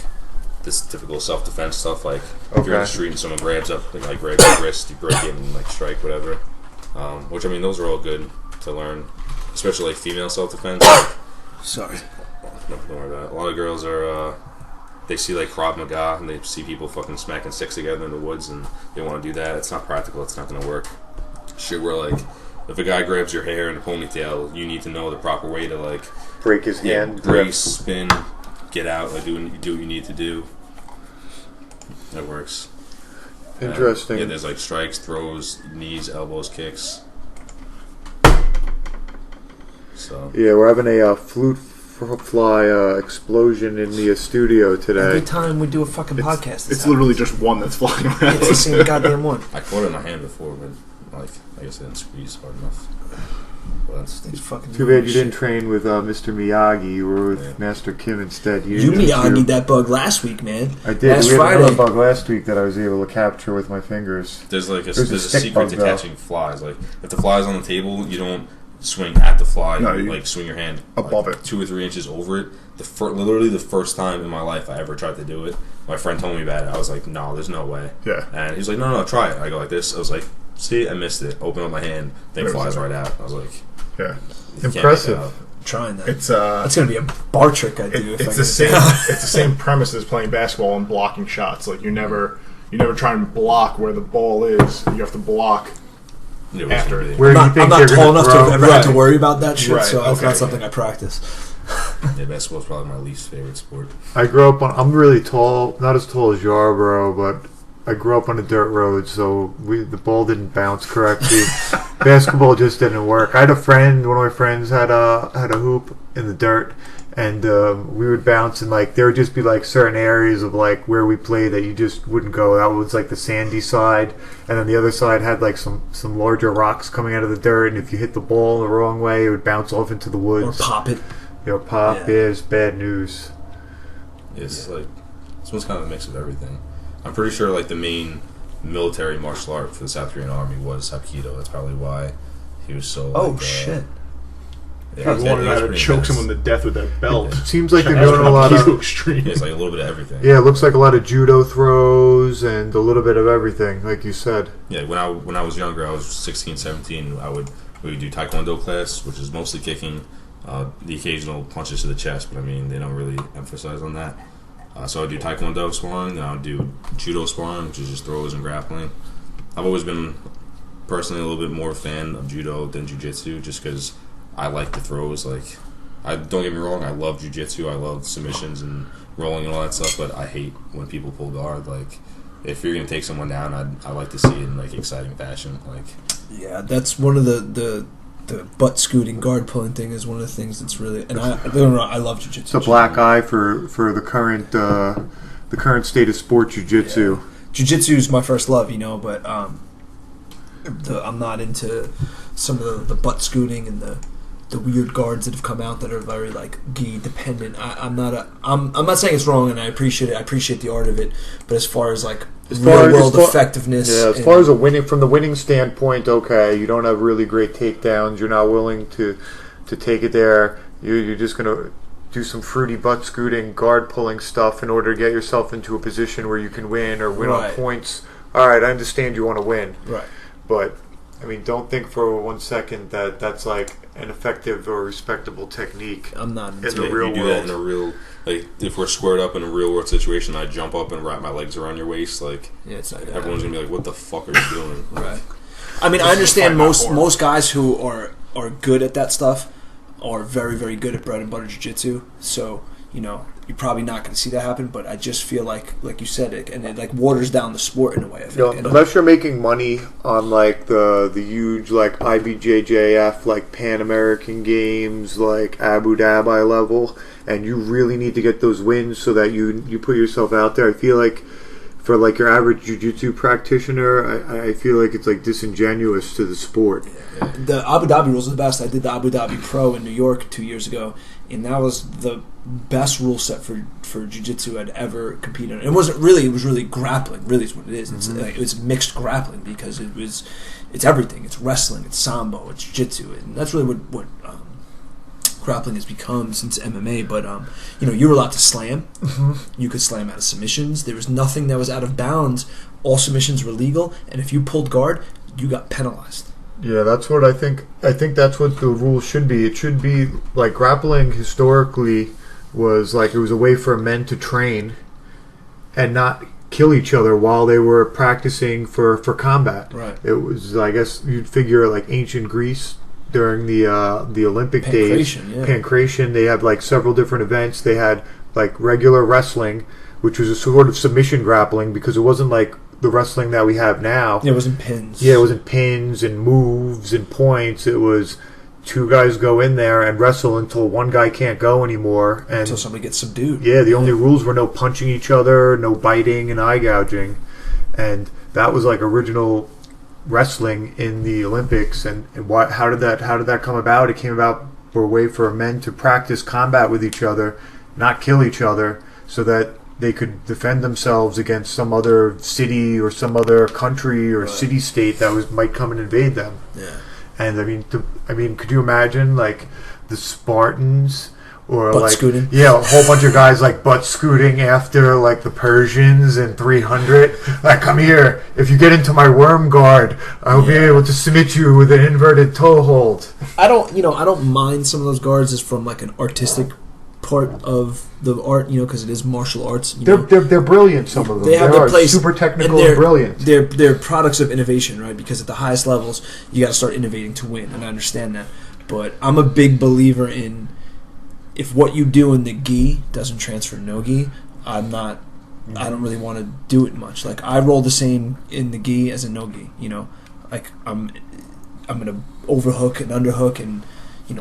this typical self-defense stuff. Like if you're in the street and someone grabs up, like grabs your wrist, you break it and like strike, whatever. Which I mean, those are all good to learn, especially like female self-defense. Sorry. No, don't worry about it. A lot of girls are, they see like Krav Maga and they see people fucking smacking sticks together in the woods and they want to do that. It's not practical. It's not going to work. Shit where like, if a guy grabs your hair in a ponytail, you need to know the proper way to like... Break his hand. Brace, spin, get out, like do what you need to do. That works. Interesting. Yeah, there's like strikes, throws, knees, elbows, kicks. So. Yeah, we're having a flute fly explosion in the studio today. Every time we do a fucking podcast, it's literally just one that's flying around. It's the same goddamn one. I caught it in my hand before, but like I guess I didn't squeeze hard enough. Well, These fucking too bad you didn't train with Mr. Miyagi. You were with Master Kim instead. You Miyagi'd that bug last week, man. I did. Last we had Friday. another bug last week that I was able to capture with my fingers. There's like There's a secret bug, to though. catching flies. Like if the fly's on the table, you don't swing at the fly. No, you you like swing your hand above like, it, 2 or 3 inches over it. Literally the first time in my life I ever tried to do it. My friend told me about it. I was like, no, there's no way. Yeah. And he's like, no, try it. I go like this. I was like, see, I missed it. Open up my hand, thing flies right out. I was like, yeah, impressive. I'm trying that. It's that's gonna be a bar trick I do. It's the same. It's the same premise as playing basketball and blocking shots. Like you never try and block where the ball is. You have to block after it. Where I'm not tall enough to ever have to Right. worry about that shit, Right, so that's okay. not something I practice. Yeah, basketball's probably my least favorite sport. I grew up on. I'm really tall, not as tall as Yarborough, but I grew up on a dirt road, so the ball didn't bounce correctly. Basketball just didn't work. I had a friend. One of my friends had a hoop in the dirt, and we would bounce, and like there would just be like certain areas of like where we played that you just wouldn't go. That was like the sandy side, and then the other side had like some larger rocks coming out of the dirt, and if you hit the ball the wrong way, it would bounce off into the woods Or pop it. Pop is bad news. It's like this one's kind of a mix of everything. I'm pretty sure like the main military martial art for the South Korean Army was Hapkido. That's probably why he was so. Oh like, shit! I was wondering how to choke someone to death with that belt. Seems like they're doing a lot of. extreme. Yeah, it's like a little bit of everything. Yeah, it looks like a lot of judo throws and a little bit of everything, like you said. Yeah, when I was younger, I was 16, 17. We would do Taekwondo class, which is mostly kicking, the occasional punches to the chest, but I mean they don't really emphasize on that. So I would do Taekwondo sparring, then I would do Judo sparring, which is just throws and grappling. I've always been personally a little bit more fan of Judo than Jiu-Jitsu, just because I like the throws. Like, don't get me wrong, I love Jiu-Jitsu, I love submissions and rolling and all that stuff, but I hate when people pull guard. Like, if you're gonna take someone down, I like to see it in like exciting fashion. Like, yeah, that's one of the butt scooting guard pulling thing is one of the things that's really, and I love jiu-jitsu. It's a black eye for the current state of sport jiu-jitsu. Yeah. Jiu-jitsu is my first love, but I'm not into some of the butt scooting and the weird guards that have come out that are very like gi dependent. I'm not saying it's wrong, and I appreciate it. I appreciate the art of it, but as far as like real world effectiveness, as far as from the winning standpoint, okay, you don't have really great takedowns. You're not willing to take it there. You're just gonna do some fruity butt scooting, guard pulling stuff in order to get yourself into a position where you can win or win on points. All right, I understand you want to win, right? But I mean, don't think for 1 second that that's like an effective or respectable technique. I'm not in the real you do world. that in a real, like, if we're squared up in a real world situation, I jump up and wrap my legs around your waist. Like, yeah, it's not everyone's gonna be like, "What the fuck are you doing?" Right. I mean, I understand most guys who are good at that stuff are very, very good at bread and butter jiu-jitsu. So you're probably not going to see that happen. But I just feel like you said it, and it like waters down the sport in a way. I think. Unless you're making money on like the huge like IBJJF like Pan American Games like Abu Dhabi level, and you really need to get those wins so that you put yourself out there. I feel like for like your average jiu-jitsu practitioner, I feel like it's like disingenuous to the sport. Yeah. The Abu Dhabi rules are the best. I did the Abu Dhabi Pro in New York 2 years ago, and that was the best rule set for jiu-jitsu I'd ever competed in. It was really grappling. Really is what it is. It's mixed grappling because it's everything. It's wrestling, it's sambo, it's jiu-jitsu, and that's really what grappling has become since MMA. But you were allowed to slam. You could slam out of submissions. There was nothing that was out of bounds. All submissions were legal, and if you pulled guard, you got penalized. Yeah, that's what I think. I think that's what the rules should be. It should be like grappling historically was like it was a way for men to train and not kill each other while they were practicing for combat. Right. It was, I guess you'd figure, like ancient Greece during the Olympic days. Pancration. They had like several different events. They had like regular wrestling, which was a sort of submission grappling because it wasn't like the wrestling that we have now. Yeah, it wasn't pins. Yeah, it wasn't pins and moves and points. It was two guys go in there and wrestle until one guy can't go anymore. And until somebody gets subdued. Yeah, the only rules were no punching each other, no biting and eye gouging. And that was like original wrestling in the Olympics. And how did that come about? It came about for a way for men to practice combat with each other, not kill each other, so that they could defend themselves against some other city or some other country or city-state that might come and invade them. Yeah. And I mean, could you imagine like the Spartans or butt like scooting? Yeah, a whole bunch of guys like butt scooting after like the Persians in 300. Like, come here, if you get into my worm guard, I'll be able to submit you with an inverted toe hold. I don't mind some of those guards as from like an artistic part of the art, because it is martial arts. They're brilliant. Some of them they have their place, super technical and brilliant. They're products of innovation, right? Because at the highest levels, you got to start innovating to win, and I understand that. But I'm a big believer in if what you do in the gi doesn't transfer to no gi, I'm not. I don't really want to do it much. Like I roll the same in the gi as a no gi. Like I'm gonna overhook and underhook and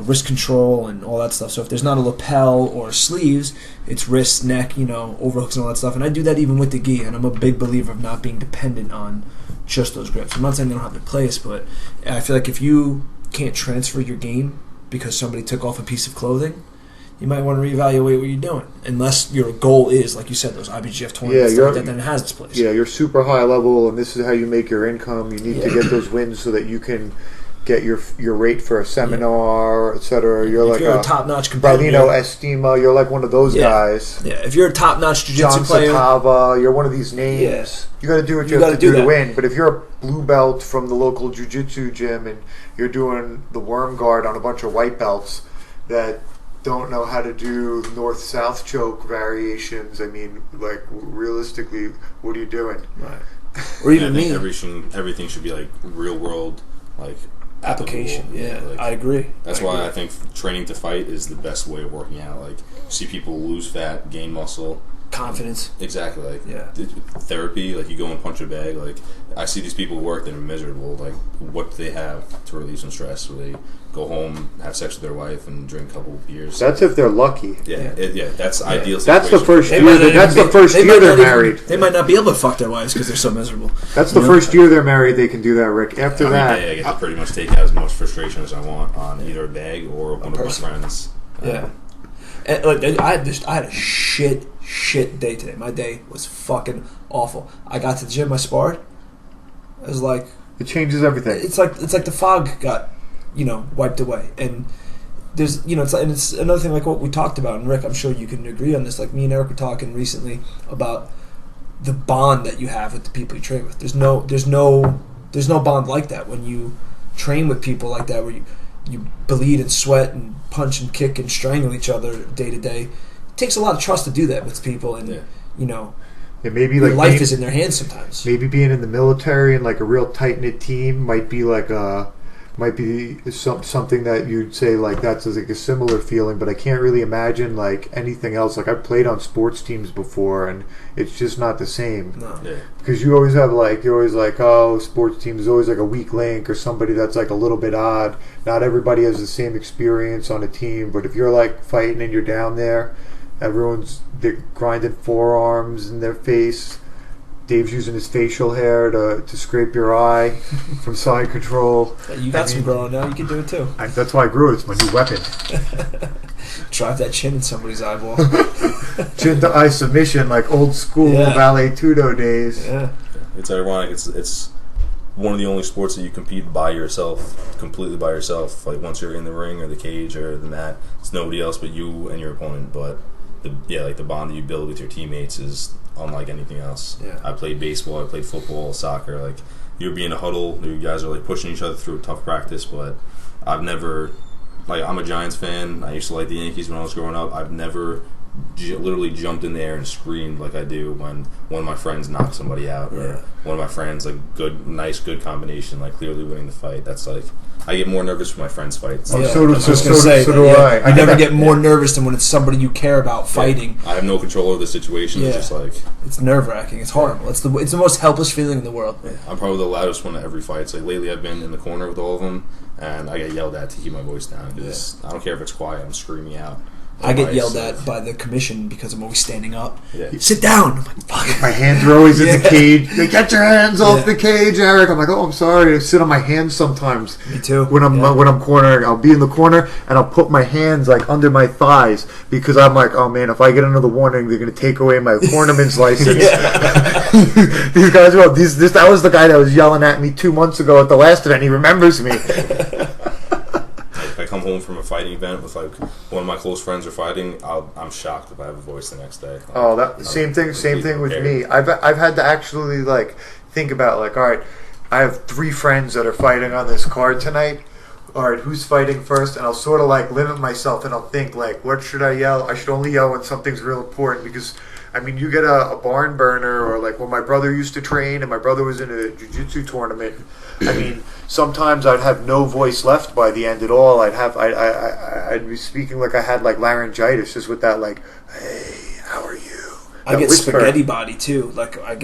wrist control and all that stuff. So if there's not a lapel or sleeves, it's wrist, neck, overhooks and all that stuff. And I do that even with the gi, and I'm a big believer of not being dependent on just those grips. I'm not saying they don't have their place, but I feel like if you can't transfer your game because somebody took off a piece of clothing, you might want to reevaluate what you're doing. Unless your goal is, like you said, those IBJJF tournaments, stuff like that, then it has its place. Yeah, you're super high level, and this is how you make your income. You need to get those wins so that you can get your rate for a seminar, etc. You're a top-notch competitor. Paulino Estima, you're like one of those guys. Yeah, if you're a top-notch jiu-jitsu player. John Satava, you're one of these names. Yeah. You got to do what you have to do to win. But if you're a blue belt from the local jiu-jitsu gym and you're doing the worm guard on a bunch of white belts that don't know how to do north-south choke variations, I mean, like, realistically, what are you doing? Right. Or even me. Everything should be, like, real-world, like, application. Yeah, like, I agree. That's why I think training to fight is the best way of working out. Like, see people lose fat, gain muscle, confidence. Exactly. Like therapy. Like you go and punch a bag. Like I see these people work; they're miserable. Like what do they have to relieve some stress? Where they go home, have sex with their wife, and drink a couple of beers. That's if they're lucky. Yeah. That's ideal. That's the first year. That's the first year they're married. They might not be able to fuck their wives because they're so miserable. That's the first year they're married. They can do that, Rick. After that, I get to pretty much take out as much frustration as I want on either a bag or one of my friends. Yeah. And, I had a shit day today. My day was fucking awful. I got to the gym. I sparred. It was like it changes everything. It's like the fog got wiped away, and there's it's another thing like what we talked about. And Rick, I'm sure you can agree on this. Like me and Eric were talking recently about the bond that you have with the people you train with. There's no bond like that when you train with people like that where you bleed and sweat and punch and kick and strangle each other day to day. It takes a lot of trust to do that with people, and maybe your life is in their hands sometimes. Maybe being in the military and like a real tight knit team might be like a might be something that you'd say like that's like a similar feeling, but I can't really imagine like anything else. Like I've played on sports teams before, and it's just not the same. No. Yeah. Because you always have you're always like, oh, sports team is always like a weak link or somebody that's like a little bit odd. Not everybody has the same experience on a team, but if you're like fighting and you're down there, they're grinding forearms in their face. Dave's using his facial hair to scrape your eye from side control. You got some growing now. You can do it too. That's why I grew it. It's my new weapon. Drive that chin in somebody's eyeball. Chin to eye submission, like old school Vale Tudo days. Yeah. It's ironic. It's one of the only sports that you compete by yourself, completely by yourself. Like once you're in the ring or the cage or the mat, it's nobody else but you and your opponent. But the bond that you build with your teammates is unlike anything else. Yeah. I played baseball, I played football, soccer. Like you'll be in a huddle, you guys are like pushing each other through a tough practice. But I've never, I'm a Giants fan. I used to like the Yankees when I was growing up. I've never literally jumped in the air and screamed like I do when one of my friends knocks somebody out, or one of my friends like good combination, like clearly winning the fight. That's like I get more nervous for my friends' fights. So do I. I never get more nervous than when it's somebody you care about fighting. I have no control over the situation. Yeah. It's just like it's nerve-wracking. It's horrible. It's the most helpless feeling in the world. Yeah. I'm probably the loudest one at every fight. So like lately, I've been in the corner with all of them, and I get yelled at to keep my voice down because I don't care if it's quiet. I'm screaming out. I get yelled at by the commission because I'm always standing up. Yeah. Sit down. I'm like, fuck. My hands are always in the cage. They get your hands off the cage, Eric. I'm like, oh, I'm sorry. I sit on my hands sometimes. Me too. When I'm cornering, I'll be in the corner and I'll put my hands like under my thighs because I'm like, oh man, if I get another warning, they're gonna take away my cornerman's license. These guys, that was the guy that was yelling at me 2 months ago at the last event. He remembers me. I come home from a fighting event with like one of my close friends are fighting. I'm shocked if I have a voice the next day. Same thing with me. I've had to actually like think about like, all right, I have 3 friends that are fighting on this card tonight. All right, who's fighting first? And I'll sort of like limit myself and I'll think like, what should I yell? I should only yell when something's real important because. I mean, you get a barn burner, or like when my brother used to train, and my brother was in a jiu-jitsu tournament. I mean, sometimes I'd have no voice left by the end at all. I'd be speaking like I had like laryngitis, just with that like, hey, how are you? I get spaghetti body too. Like I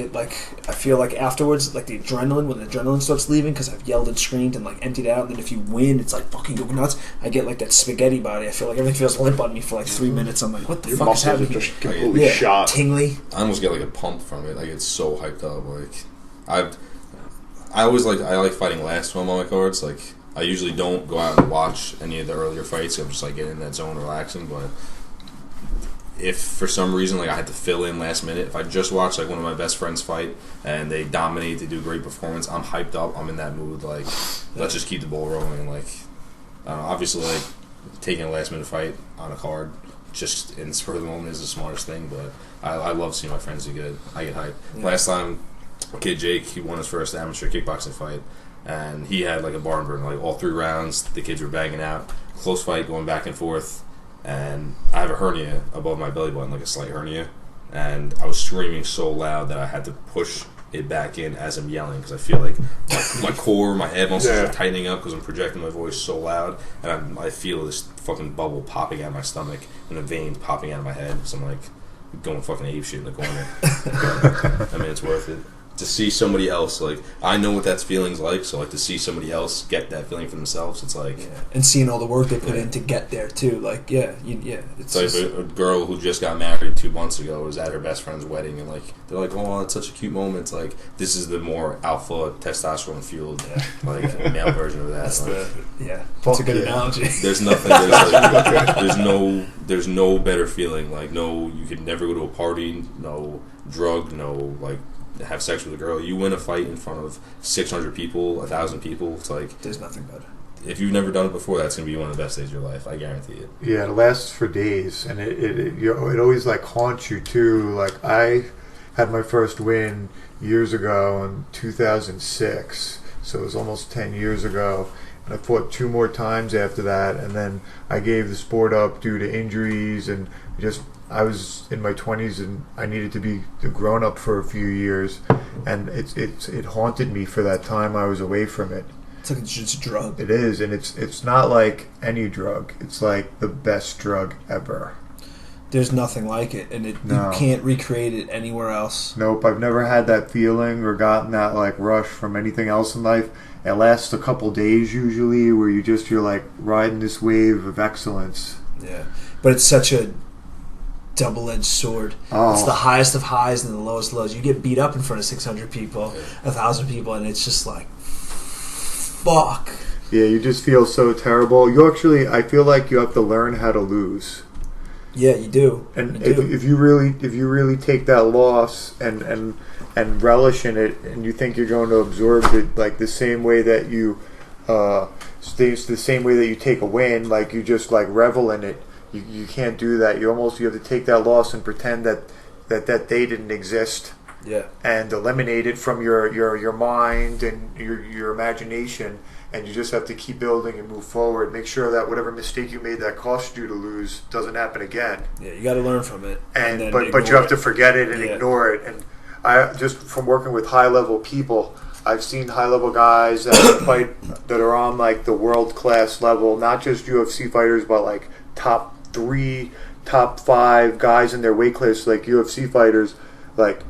feel like afterwards, like the adrenaline, when the adrenaline starts leaving, because I've yelled and screamed and like emptied out. And then if you win, it's like fucking go nuts. I get like that spaghetti body. I feel like everything feels limp on me for like 3 minutes. I'm like, what the fuck is happening? Just completely shot, tingly. I almost get like a pump from it. I get so hyped up. Like I like fighting last when I'm on my cards. Like I usually don't go out and watch any of the earlier fights. I'm just like getting in that zone, relaxing, but. If for some reason like I had to fill in last minute, if I just watched like one of my best friends fight and they dominate, they do a great performance, I'm hyped up, I'm in that mood. Like let's just keep the ball rolling. Like I don't know, obviously like taking a last minute fight on a card just in the spur of the moment is the smartest thing. But I love seeing my friends do good. I get hyped. Yeah. Last time, kid Jake, he won his first amateur kickboxing fight, and he had like a barn burn. Like all 3 rounds, the kids were banging out, close fight, going back and forth. And I have a hernia above my belly button, like a slight hernia, and I was screaming so loud that I had to push it back in as I'm yelling because I feel like my core, my head muscles are tightening up because I'm projecting my voice so loud, and I feel this fucking bubble popping out of my stomach and the veins popping out of my head. So I'm like going fucking ape shit in the corner. But, I mean, it's worth it. To see somebody else, like I know what that feeling's like, so like to see somebody else get that feeling for themselves, it's like and seeing all the work they put in to get there too. Like it's like a girl who just got married 2 months ago was at her best friend's wedding, and like they're like, oh, it's such a cute moment. It's like this is the more alpha testosterone fueled like male version of that. That's like, that's a good analogy. There's nothing. There's no better feeling. Like you could never go to a party, no drug, no like. Have sex with a girl. You win a fight in front of 600 people, 1,000 people. It's like there's nothing better. If you've never done it before, that's gonna be one of the best days of your life. I guarantee it. Yeah, it lasts for days, and it always like haunts you too. Like I had my first win years ago in 2006, so it was almost 10 years ago. And I fought 2 more times after that, and then I gave the sport up due to injuries and just. I was in my 20s and I needed to be grown up for a few years, and it haunted me for that time I was away from it. It's like it's a drug. It is, and it's not like any drug. It's like the best drug ever. There's nothing like it, and you can't recreate it anywhere else. Nope, I've never had that feeling or gotten that like rush from anything else in life. It lasts a couple days usually, where you're like riding this wave of excellence. Yeah, but it's such a double-edged sword. Oh. It's the highest of highs and the lowest lows. You get beat up in front of 600 people, 1,000 people, and it's just like, fuck. Yeah, you just feel so terrible. I feel like you have to learn how to lose. Yeah, you do. And if you really take that loss and relish in it, and you think you're going to absorb it like the same way that you the same way that you take a win, like you just like revel in it. You can't do that. You have to take that loss and pretend that they didn't exist. Yeah. And eliminate it from your mind and your imagination, and you just have to keep building and move forward. Make sure that whatever mistake you made that cost you to lose doesn't happen again. Yeah, you got to learn from it. But you have to forget it and ignore it. And I just from working with high level people, I've seen high level guys that fight that are on like the world class level, not just UFC fighters, but like top 3, top 5 guys in their weight class, like UFC fighters, like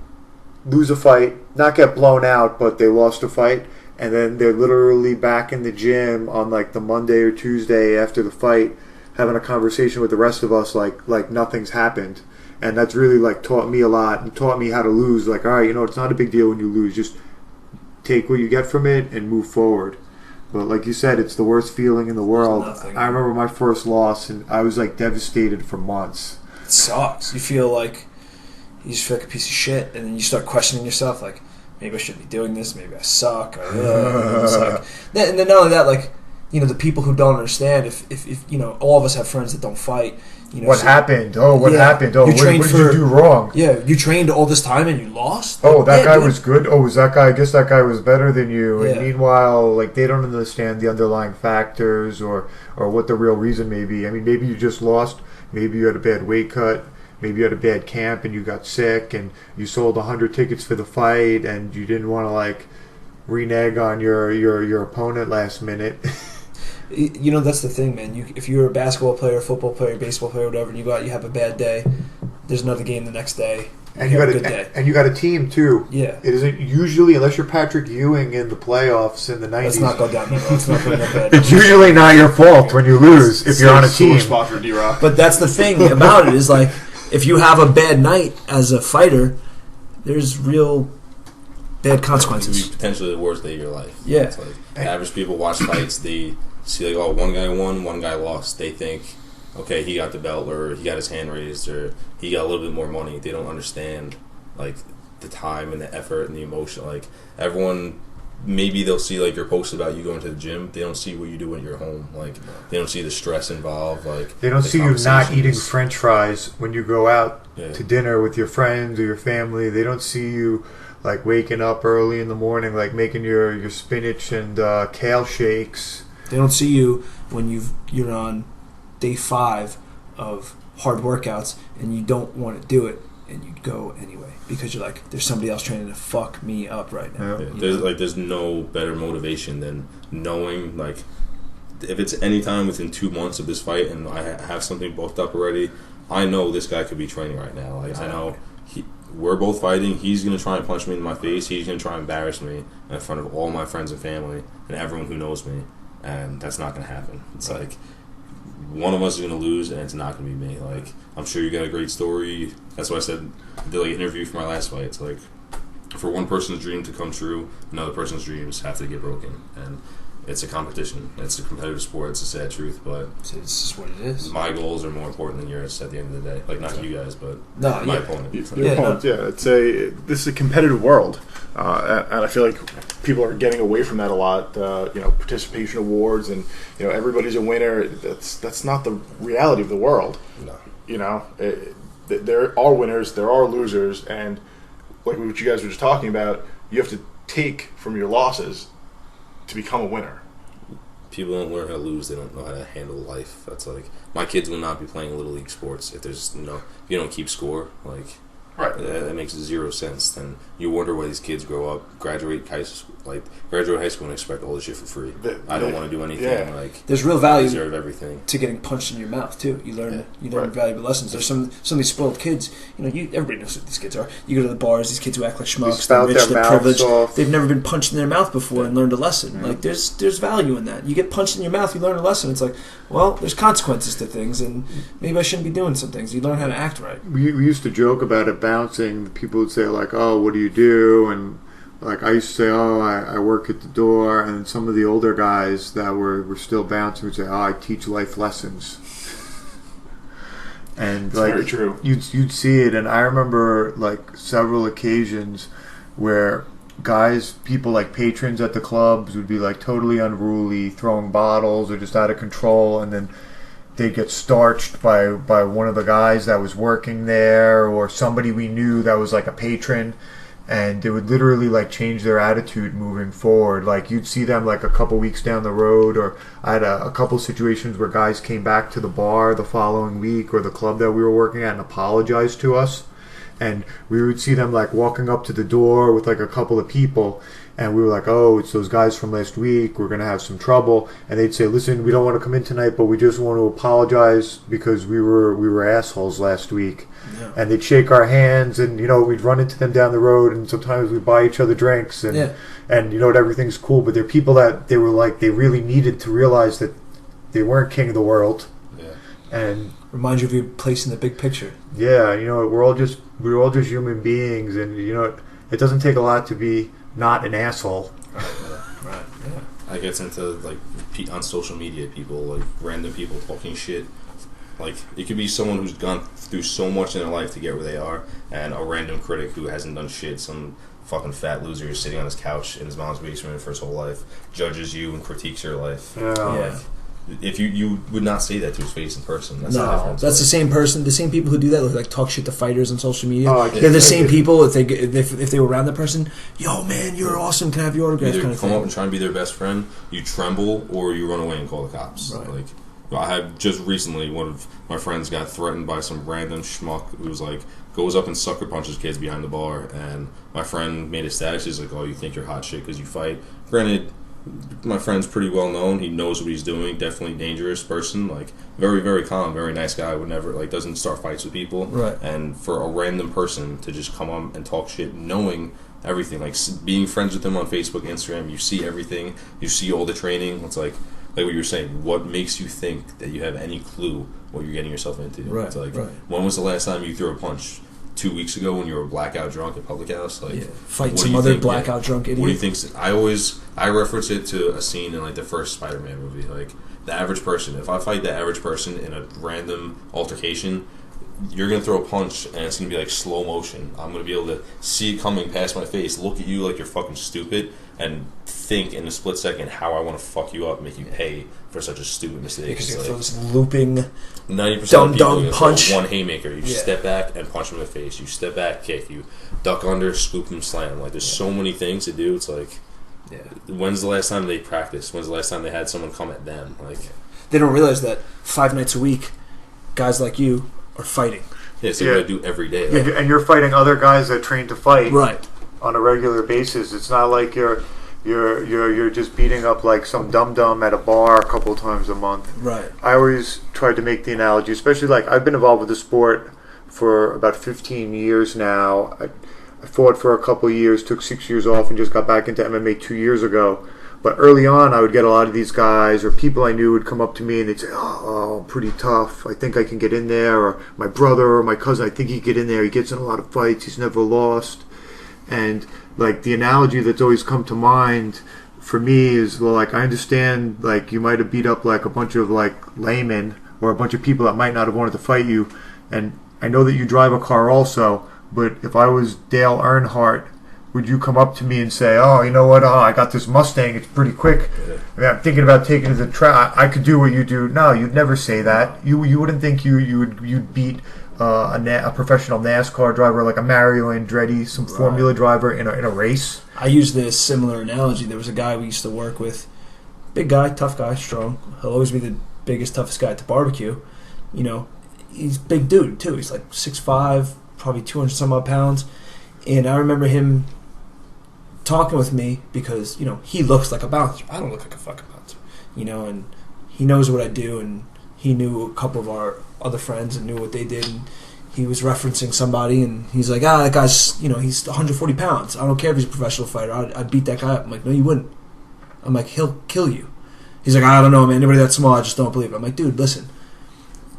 lose a fight, not get blown out, but they lost a fight, and then they're literally back in the gym on like the Monday or Tuesday after the fight, having a conversation with the rest of us like nothing's happened. And that's really like taught me a lot and taught me how to lose. Like, all right, it's not a big deal when you lose. Just take what you get from it and move forward. But like you said, it's the worst feeling in the world. I remember my first loss, and I was like devastated for months. It sucks. You just feel like a piece of shit, and then you start questioning yourself, like, maybe I shouldn't be doing this, maybe I suck. And then not only that, like, the people who don't understand, if all of us have friends that don't fight. What happened? Oh, what happened? Oh, what did you do wrong? Yeah, you trained all this time and you lost? Oh, that guy was good? Oh, was that guy? I guess that guy was better than you. Yeah. And meanwhile, like, they don't understand the underlying factors or what the real reason may be. I mean, maybe you just lost. Maybe you had a bad weight cut. Maybe you had a bad camp and you got sick and you sold 100 tickets for the fight and you didn't want to, like, renege on your opponent last minute. That's the thing, man. If you're a basketball player, football player, baseball player, whatever, and you go out, you have a bad day, there's another game the next day. And you got a good day. And you got a team too. Yeah. It isn't usually, unless you're Patrick Ewing in the playoffs in the 90s. Let's not go down that road. Let's not go that bad. It's usually not your fault when you lose if you're on a team. Spot for D-Rock. But that's the thing about it is, like, if you have a bad night as a fighter, there's real bad consequences. It could be potentially the worst day of your life. Yeah. It's like average people watch fights, they see like, oh, one guy won, one guy lost. They think, okay, he got the belt, or he got his hand raised, or he got a little bit more money. They don't understand like the time and the effort and the emotion. Like everyone, maybe they'll see like your post about you going to the gym. They don't see what you do when you're home. Like they don't see the stress involved. Like they don't see you not eating French fries when you go out to dinner with your friends or your family. They don't see you like waking up early in the morning, like making your spinach and kale shakes. They don't see you when you're on day 5 of hard workouts and you don't want to do it and you go anyway because you're like, there's somebody else trying to fuck me up right now. Yeah. There's no better motivation than knowing, like, if it's any time within 2 months of this fight and I have something booked up already, I know this guy could be training right now. Like exactly. I know we're both fighting. He's going to try and punch me in my face. He's going to try and embarrass me in front of all my friends and family and everyone who knows me. And that's not going to happen. It's like one of us is going to lose, and it's not going to be me. Like I'm sure you got a great story. That's why I said I did like an interview for my last fight. It's like for one person's dream to come true, another person's dreams have to get broken, and it's a competition. It's a competitive sport. It's a sad truth, but it's just what it is. My goals are more important than yours at the end of the day. Like not you guys, but my opponent. Your opponent, this is a competitive world, and I feel like people are getting away from that a lot. Participation awards and everybody's a winner. That's not the reality of the world. No. There are winners, there are losers, and like what you guys were just talking about, you have to take from your losses to become a winner. People don't learn how to lose. They don't know how to handle life. That's like my kids will not be playing little league sports if there's if you don't keep score. Like Right. That makes zero sense. Then you wonder why these kids grow up, graduate high school and expect all this shit for free. I don't want to do anything. Yeah. Like, there's real value I deserve everything. to getting punched in your mouth too. You learn Right. valuable lessons. There's some of these spoiled kids. Everybody knows what these kids are. You go to the bars, these kids who act like schmucks, they're spout rich, their they're mouths privileged. off. They've never been punched in their mouth before and learned a lesson. Mm-hmm. Like there's value in that. You get punched in your mouth, you learn a lesson. It's like, well, there's consequences to things, and maybe I shouldn't be doing some things. You learn how to act right. We used to joke about it bouncing. People would say like, "Oh, what do you do?" And like I used to say, "Oh, I work at the door." And some of the older guys that were still bouncing would say, "Oh, I teach life lessons." And It's like very true. you'd see it, and I remember like several occasions where people like patrons at the clubs would be like totally unruly, throwing bottles or just out of control, and then they'd get starched by one of the guys that was working there or somebody we knew that was like a patron, and it would literally like change their attitude moving forward. Like you'd see them like a couple weeks down the road, or I had a couple situations where guys came back to the bar the following week or the club that we were working at and apologized to us, and we would see them like walking up to the door with like a couple of people, and we were like, "Oh, it's those guys from last week. We're going to have some trouble." And they'd say, "Listen, we don't want to come in tonight, but we just want to apologize because we were assholes last week." Yeah. And they'd shake our hands, and we'd run into them down the road, and sometimes we'd buy each other drinks, and everything's cool. But they're people that they were like, they really needed to realize that they weren't king of the world. Yeah. And Remind you of your place in the big picture. yeah, we're all just human beings, and it doesn't take a lot to be not an asshole. Right. Yeah. I gets into like on social media, people like random people talking shit. Like it could be someone who's gone through so much in their life to get where they are, and a random critic who hasn't done shit. Some fucking fat loser who's sitting on his couch in his mom's basement for his whole life judges you and critiques your life. Yeah. If you would not say that to his face in person. That's the No, difference. that's the same person. The same people who do that, like talk shit to fighters on social media. Oh, They're the same people. If they were around that person, yo man, you're awesome. Can I have your autograph? Either Kind of come thing. up and try and be their best friend, you tremble, or you run away and call the cops. Right. Like, I had just recently, one of my friends got threatened by some random schmuck who was like, goes up and sucker punches kids behind the bar, and my friend made a status. He's like, "Oh, you think you're hot shit because you fight?" Granted, my friend's pretty well known. He knows what he's doing. Definitely dangerous person. Like very, very calm, very nice guy. Would never doesn't start fights with people. Right. And for a random person to just come on and talk shit, knowing everything, like being friends with him on Facebook, Instagram, you see everything. You see all the training. It's like what you were saying. What makes you think that you have any clue what you're getting yourself into? Right. It's like, right. when was the last time you threw a punch? 2 weeks ago when you were blackout drunk at public house, like Fight what some do you other think? blackout drunk idiot. What do you think? I reference it to a scene in like the first Spider-Man movie. Like the average person, if I fight the average person in a random altercation, you're gonna throw a punch and it's gonna be like slow motion. I'm gonna be able to see it coming past my face, look at you like you're fucking stupid, and think in a split second how I want to fuck you up, make you pay for such a stupid mistake. Because It's you like, throw this looping 90% of people dumb punch. throw one haymaker. You Yeah. step back and punch them in the face. You step back, kick. You duck under, scoop them, slam. Like there's so many things to do. It's like, when's the last time they practiced? When's the last time they had someone come at them? Like They don't realize that 5 nights a week, guys like you are fighting. it's something I do every day. Like, And you're fighting other guys that train to fight Right. on a regular basis. It's not like you're just beating up like some dum-dum at a bar a couple times a month. Right. I always tried to make the analogy, especially like I've been involved with the sport for about 15 years now. I fought for a couple of years, took 6 years off, and just got back into MMA 2 years ago. But early on, I would get a lot of these guys or people I knew would come up to me and they'd say, "Oh, I'm pretty tough. I think I can get in there." Or my brother or my cousin, "I think he can get in there. He gets in a lot of fights. He's never lost." And like the analogy that's always come to mind for me is, well, like I understand like you might have beat up like a bunch of like laymen or a bunch of people that might not have wanted to fight you, and I know that you drive a car also, but if I was Dale Earnhardt, would you come up to me and say, "Oh, you know what? Oh, I got this Mustang. It's pretty quick. I mean, I'm thinking about taking it to the track. I could do what you do." No, you'd never say that. You wouldn't think you'd beat a professional NASCAR driver like a Mario Andretti, some Formula driver in a race. I used this similar analogy. There was a guy we used to work with, big guy, tough guy, strong. He'll always be the biggest, toughest guy at the barbecue. You know, he's a big dude too. He's like 6'5", probably 200 some odd pounds, and I remember him talking with me because, you know, he looks like a bouncer. I don't look like a fucking bouncer, you know, and he knows what I do, and he knew a couple of our other friends and knew what they did, and he was referencing somebody, and he's like, that guy's, you know, he's 140 pounds. I don't care if he's a professional fighter. I'd beat that guy up. I'm like, no, you wouldn't. I'm like, he'll kill you. He's like, I don't know, man. Anybody that small, I just don't believe it. I'm like, dude, listen.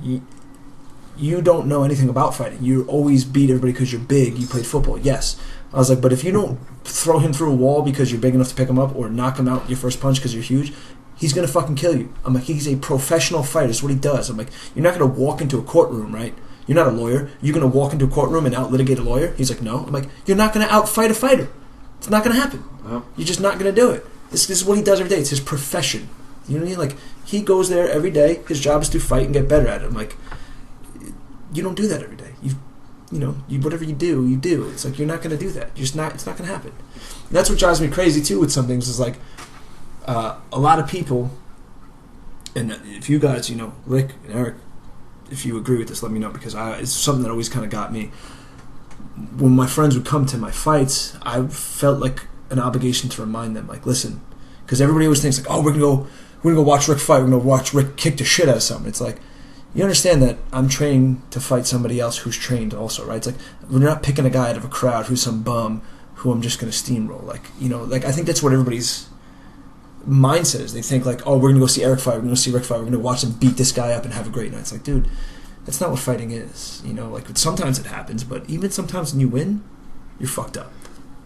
You don't know anything about fighting. You always beat everybody because you're big. You played football. Yes. I was like, but if you don't throw him through a wall because you're big enough to pick him up or knock him out your first punch because you're huge, he's going to fucking kill you. I'm like, he's a professional fighter. That's what he does. I'm like, you're not going to walk into a courtroom, right? You're not a lawyer. You're going to walk into a courtroom and out-litigate a lawyer? He's like, no. I'm like, you're not going to out-fight a fighter. It's not going to happen. Oh. You're just not going to do it. This is what he does every day. It's his profession. You know what I mean? Like, he goes there every day. His job is to fight and get better at it. I'm like, you don't do that every day. Whatever you do, you do. It's like, you're not going to do that. You're just not. It's not going to happen. And that's what drives me crazy, too, with some things is like, a lot of people, and if you guys, you know, Rick and Eric, if you agree with this, let me know, because it's something that always kind of got me. When my friends would come to my fights, I felt like an obligation to remind them, like, listen, because everybody always thinks, like, oh, we're gonna go watch Rick fight, we're gonna watch Rick kick the shit out of someone. It's like, you understand that I'm training to fight somebody else who's trained also, right? It's like, we're not picking a guy out of a crowd who's some bum who I'm just gonna steamroll. Like, you know, like, I think that's what everybody's mindset is. They think like, oh, we're gonna go see Eric fight, we're gonna see Rick fight, we're gonna watch them beat this guy up and have a great night. It's like, dude, that's not what fighting is. You know, like, sometimes it happens, but even sometimes when you win, you're fucked up.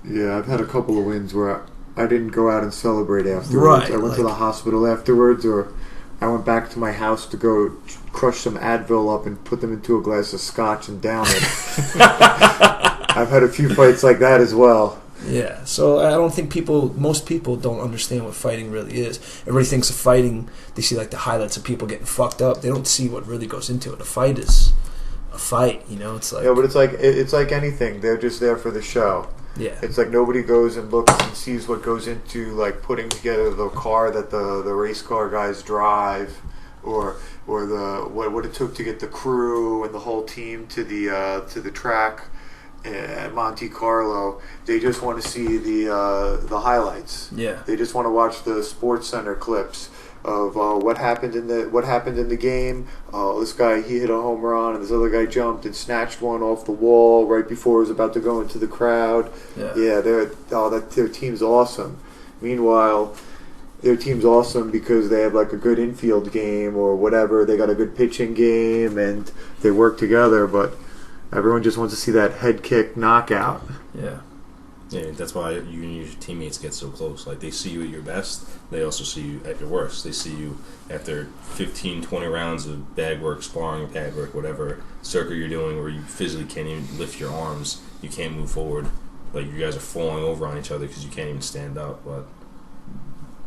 Yeah, I've had a couple of wins where I didn't go out and celebrate afterwards. Right, I went to the hospital afterwards, or I went back to my house to go crush some Advil up and put them into a glass of scotch and down it. I've had a few fights like that as well. Yeah, so I don't think most people don't understand what fighting really is. Everybody thinks of fighting, they see like the highlights of people getting fucked up. They don't see what really goes into it. A fight is a fight, you know. It's like, yeah, but it's like anything. They're just there for the show. Yeah, it's like nobody goes and looks and sees what goes into like putting together the car that the race car guys drive, or the what it took to get the crew and the whole team to the track at Monte Carlo. They just want to see the highlights. Yeah, they just want to watch the Sports Center clips of what happened in the game. This guy, he hit a home run, and this other guy jumped and snatched one off the wall right before he was about to go into the crowd. Yeah, their team's awesome. Meanwhile, their team's awesome because they have like a good infield game or whatever. They got a good pitching game and they work together, but everyone just wants to see that head kick knockout. Yeah. Yeah, that's why you and your teammates get so close. Like, they see you at your best, they also see you at your worst. They see you after 15, 20 rounds of bag work, sparring, pad work, whatever circuit you're doing where you physically can't even lift your arms, you can't move forward. Like, you guys are falling over on each other because you can't even stand up. But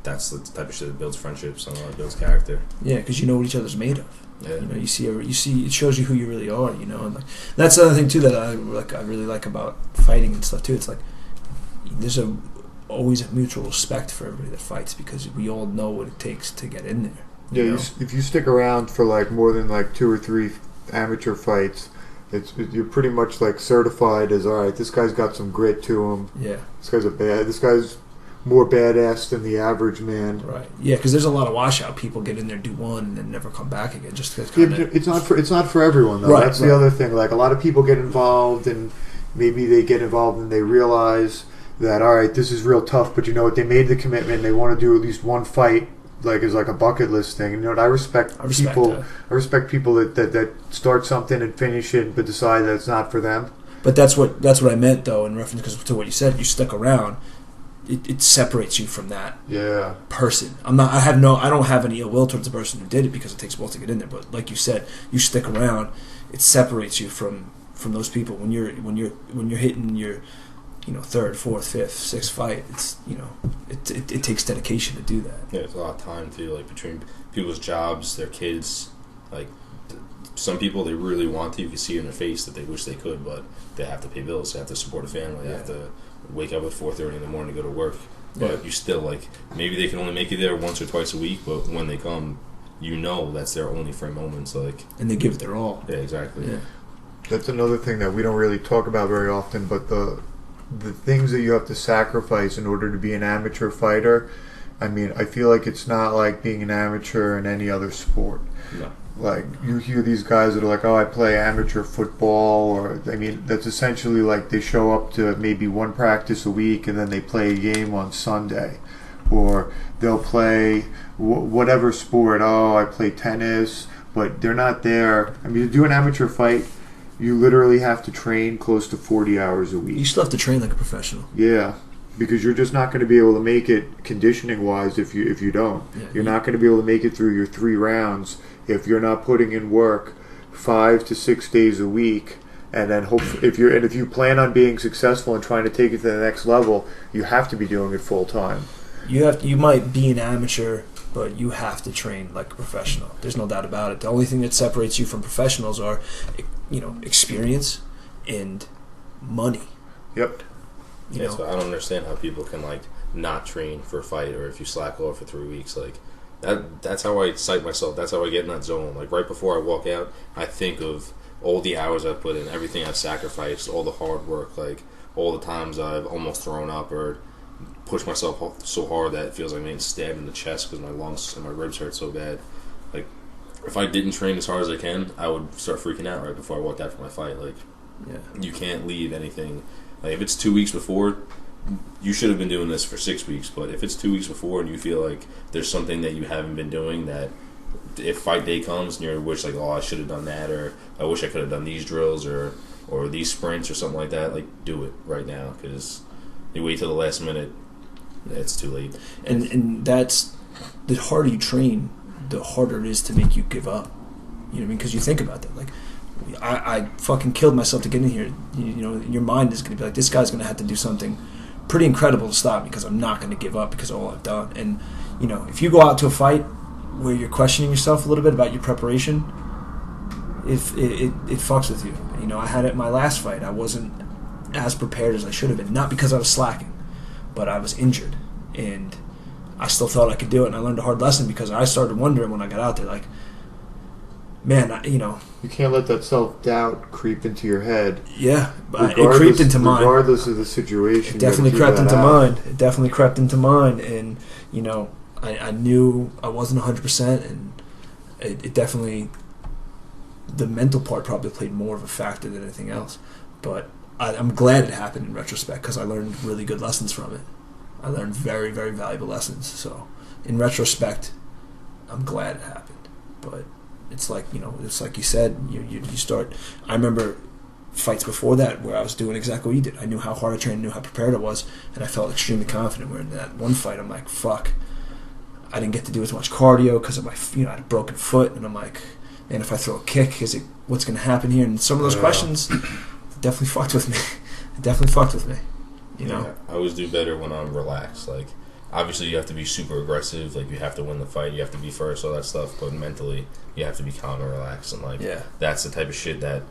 that's the type of shit that builds friendships and that builds character. Yeah, because you know what each other's made of. Yeah. You know, you see, it shows you who you really are. You know, and like, that's the other thing too that I really like about fighting and stuff too. It's like, there's always a mutual respect for everybody that fights because we all know what it takes to get in there. Yeah, if you stick around for like more than like 2 or 3 amateur fights, you're pretty much like certified as, all right, this guy's got some grit to him. Yeah, this guy's more badass than the average man. Right. Yeah, because there's a lot of washout people get in there, do one, and then never come back again. Just it's not for everyone though. Right, That's the other thing. Like, a lot of people get involved, and maybe they get involved and they realize that, all right, this is real tough, but you know what, they made the commitment, they want to do at least one fight, like, as like a bucket list thing. And you know what, I respect people that start something and finish it but decide that it's not for them. But that's what I meant though, in reference to what you said. You stuck around, it separates you from that person. I don't have any ill will towards the person who did it because it takes both to get in there, but like you said, you stick around, it separates you from those people. When you're hitting your, you know, 3rd, 4th, 5th, 6th fight, it's, you know, it takes dedication to do that. Yeah, it's a lot of time too, like, between people's jobs, their kids. Like, some people, they really want to. You can see it in their face that they wish they could, but they have to pay bills, they have to support a family, they have to wake up at 4:30 in the morning to go to work. But you still, like, maybe they can only make you there once or twice a week, but when they come, you know that's their only free moments, like, and they give it their all. Yeah, exactly. Yeah. That's another thing that we don't really talk about very often, but the things that you have to sacrifice in order to be an amateur fighter, I mean, I feel like it's not like being an amateur in any other sport. No. Like, you hear these guys that are like, oh, I play amateur football, or, I mean, that's essentially like they show up to maybe one practice a week and then they play a game on Sunday. Or they'll play whatever sport, oh, I play tennis, but they're not there. I mean, to do an amateur fight, you literally have to train close to 40 hours a week. You still have to train like a professional. Yeah, because you're just not going to be able to make it conditioning-wise if you don't. Yeah, you're not going to be able to make it through your 3 rounds if you're not putting in work 5 to 6 days a week. And then if you plan on being successful and trying to take it to the next level, you have to be doing it full time. You might be an amateur, but you have to train like a professional. There's no doubt about it. The only thing that separates you from professionals are, experience and money. Yep. So I don't understand how people can like not train for a fight, or if you slack off for 3 weeks, like that's how I psych myself. That's how I get in that zone. Like right before I walk out, I think of all the hours I've put in, everything I've sacrificed, all the hard work, like all the times I've almost thrown up or pushed myself so hard that it feels like I'm getting stabbed in the chest because my lungs and my ribs hurt so bad. Like, if I didn't train as hard as I can, I would start freaking out right before I walked out for my fight. Like, you can't leave anything. Like, if it's 2 weeks before, you should have been doing this for 6 weeks. But if it's 2 weeks before and you feel like there's something that you haven't been doing, that if fight day comes and you wish like, oh, I should have done that, or I wish I could have done these drills or these sprints or something like that, like, do it right now, because you wait till the last minute, it's too late. And that's, the harder you train, the harder it is to make you give up. You know what I mean? Because you think about that. Like, I fucking killed myself to get in here. Your mind is going to be like, this guy's going to have to do something pretty incredible to stop me, because I'm not going to give up because of all I've done. And, if you go out to a fight where you're questioning yourself a little bit about your preparation, if it fucks with you. I had it in my last fight. I wasn't as prepared as I should have been. Not because I was slacking, but I was injured. And I still thought I could do it, and I learned a hard lesson, because I started wondering when I got out there, like, man, You can't let that self-doubt creep into your head. Yeah, it creeped into mine. Regardless of the situation. It definitely crept into mine. It definitely crept into mine, and, I knew I wasn't 100%, and it definitely, the mental part probably played more of a factor than anything else. But I'm glad it happened in retrospect, because I learned really good lessons from it. I learned very, very valuable lessons. So, in retrospect, I'm glad it happened. But it's like, it's like you said, you start. I remember fights before that where I was doing exactly what you did. I knew how hard I trained, I knew how prepared I was, and I felt extremely confident. Where in that one fight, I'm like, fuck, I didn't get to do as much cardio because of my, I had a broken foot, and I'm like, man, if I throw a kick, what's going to happen here? And some of those questions definitely fucked with me. It definitely fucked with me. Yeah, I always do better when I'm relaxed. Like, obviously you have to be super aggressive. Like, you have to win the fight. You have to be first, all that stuff. But mentally, you have to be calm and relaxed. And, like, that's the type of shit that,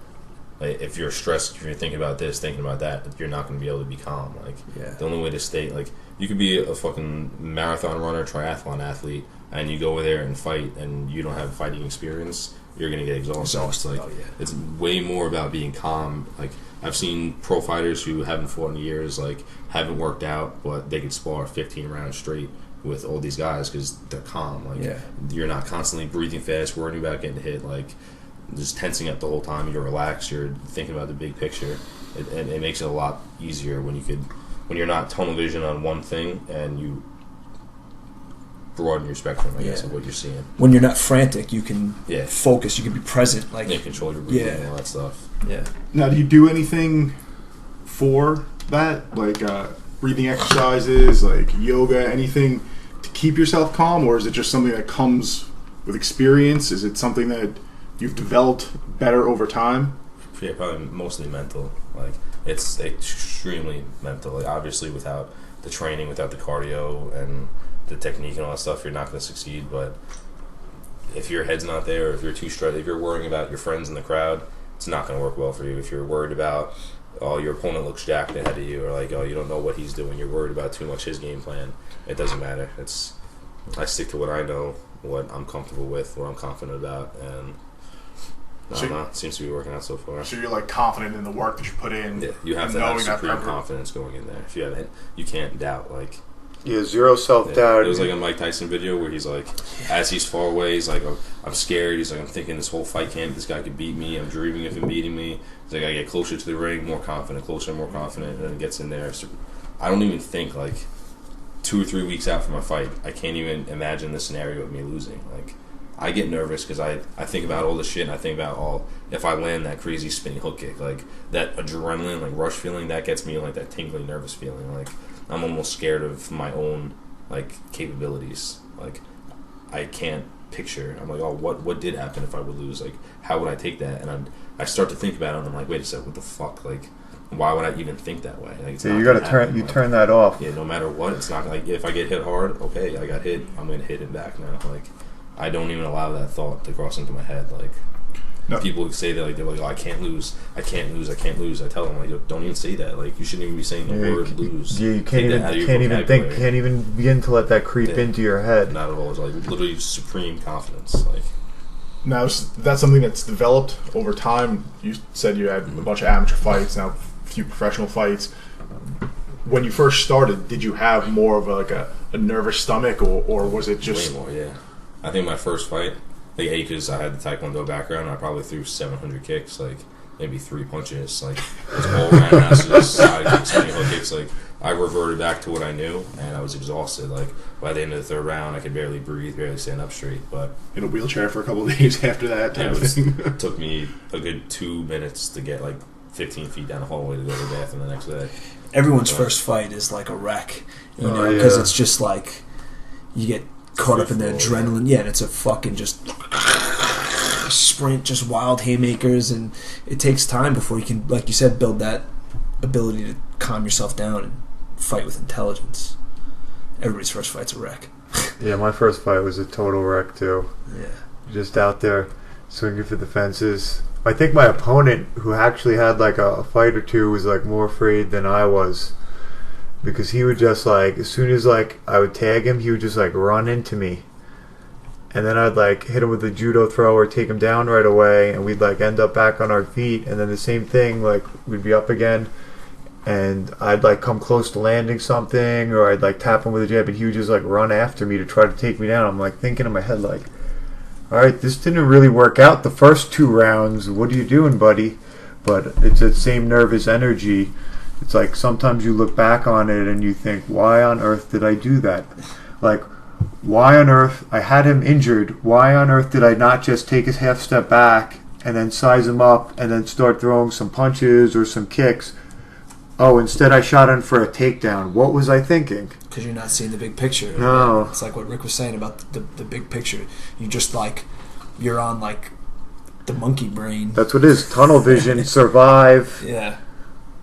like, if you're stressed, if you're thinking about this, thinking about that, you're not going to be able to be calm. Like, the only way to stay, like, you could be a fucking marathon runner, triathlon athlete, and you go over there and fight, and you don't have fighting experience, you're going to get exhausted. Like, it's way more about being calm. Like, I've seen pro fighters who haven't fought in years, like, haven't worked out, but they could spar 15 rounds straight with all these guys because they're calm. Like, you're not constantly breathing fast, worrying about getting hit, like, just tensing up the whole time. You're relaxed. You're thinking about the big picture. It makes it a lot easier when you're not tunnel vision on one thing, and you broaden your spectrum, I guess, of what you're seeing. When you're not frantic, you can focus. You can be present. Like, control your breathing and all that stuff. Yeah. Now, do you do anything for that, like breathing exercises, like yoga, anything to keep yourself calm, or is it just something that comes with experience? Is it something that you've developed better over time? Yeah, probably mostly mental. Like, it's extremely mental. Like, obviously, without the training, without the cardio and the technique and all that stuff, you're not going to succeed. But if your head's not there, if you're too stressed, if you're worrying about your friends in the crowd, it's not going to work well for you. If you're worried about, oh, your opponent looks jacked ahead of you, or like, oh, you don't know what he's doing, you're worried about too much his game plan, it doesn't matter. I stick to what I know, what I'm comfortable with, what I'm confident about, and No, it seems to be working out so far. So you're like confident in the work that you put in. Yeah, you have to have supreme confidence going in there. If you have it, you can't doubt. Like, yeah, zero self-doubt. It was like a Mike Tyson video where he's like, as he's far away, he's like, oh, I'm scared. He's like, I'm thinking this whole fight camp, this guy could beat me. I'm dreaming of him beating me. He's like, I get closer to the ring, more confident, closer, more confident, and then it gets in there. So I don't even think, like, 2 or 3 weeks out from a fight, I can't even imagine the scenario of me losing. Like, I get nervous because I think about all the shit, and I think about if I land that crazy spinning hook kick, like, that adrenaline, like, rush feeling, that gets me, like, that tingly, nervous feeling. Like, I'm almost scared of my own, like, capabilities. Like, I can't picture. I'm like, oh, what did happen if I would lose? Like, how would I take that? And I start to think about it, and I'm like, wait a second, what the fuck? Like, why would I even think that way? Like, it's you got to turn that off. Yeah, no matter what, it's not like, if I get hit hard, okay, I got hit, I'm gonna hit it back now. Like, I don't even allow that thought to cross into my head. Like, no. People say that, like, they're like, oh, I can't lose. I tell them, like, don't even say that. Like, you shouldn't even be saying the word lose. Yeah, you can't even begin to let that creep into your head. Not at all. It's like literally supreme confidence. Like, now, that's something that's developed over time. You said you had a bunch of amateur fights, now a few professional fights. When you first started, did you have more of a nervous stomach, or was it just... Way more, yeah. I think my first fight, like, because I had the Taekwondo background, I probably threw 700 kicks, like, maybe 3 punches, like, it was all roundhouses, side kicks, spinning hook kicks. Like, I reverted back to what I knew, and I was exhausted. Like, by the end of the third round, I could barely breathe, barely stand up straight. But in a wheelchair for a couple of days after that. It took me a good 2 minutes to get, like, 15 feet down the hallway to go to the bathroom the next day. Everyone's first fight is like a wreck, you know, because it's just like you get caught up in the adrenaline. Yeah, and it's a fucking just sprint, just wild haymakers, and it takes time before you can, like you said, build that ability to calm yourself down and fight with intelligence. Everybody's first fight's a wreck. Yeah, my first fight was a total wreck too. Yeah, just out there swinging for the fences. I think my opponent, who actually had like a fight or two, was like more afraid than I was, because he would just, like, as soon as, like, I would tag him, he would just, like, run into me, and then I'd, like, hit him with a judo throw or take him down right away, and we'd, like, end up back on our feet, and then the same thing, like, we'd be up again, and I'd, like, come close to landing something, or I'd, like, tap him with a jab, and he would just, like, run after me to try to take me down. I'm, like, thinking in my head, like, alright, this didn't really work out the first 2 rounds, what are you doing, buddy? But it's that same nervous energy. It's like sometimes you look back on it and you think, why on earth did I do that? Like, why on earth, I had him injured, why on earth did I not just take a half step back and then size him up and then start throwing some punches or some kicks? Oh, instead I shot in for a takedown. What was I thinking? Because you're not seeing the big picture. No. It's like what Rick was saying about the big picture. You just, like, you're on, like, the monkey brain. That's what it is. Tunnel vision, survive. Yeah.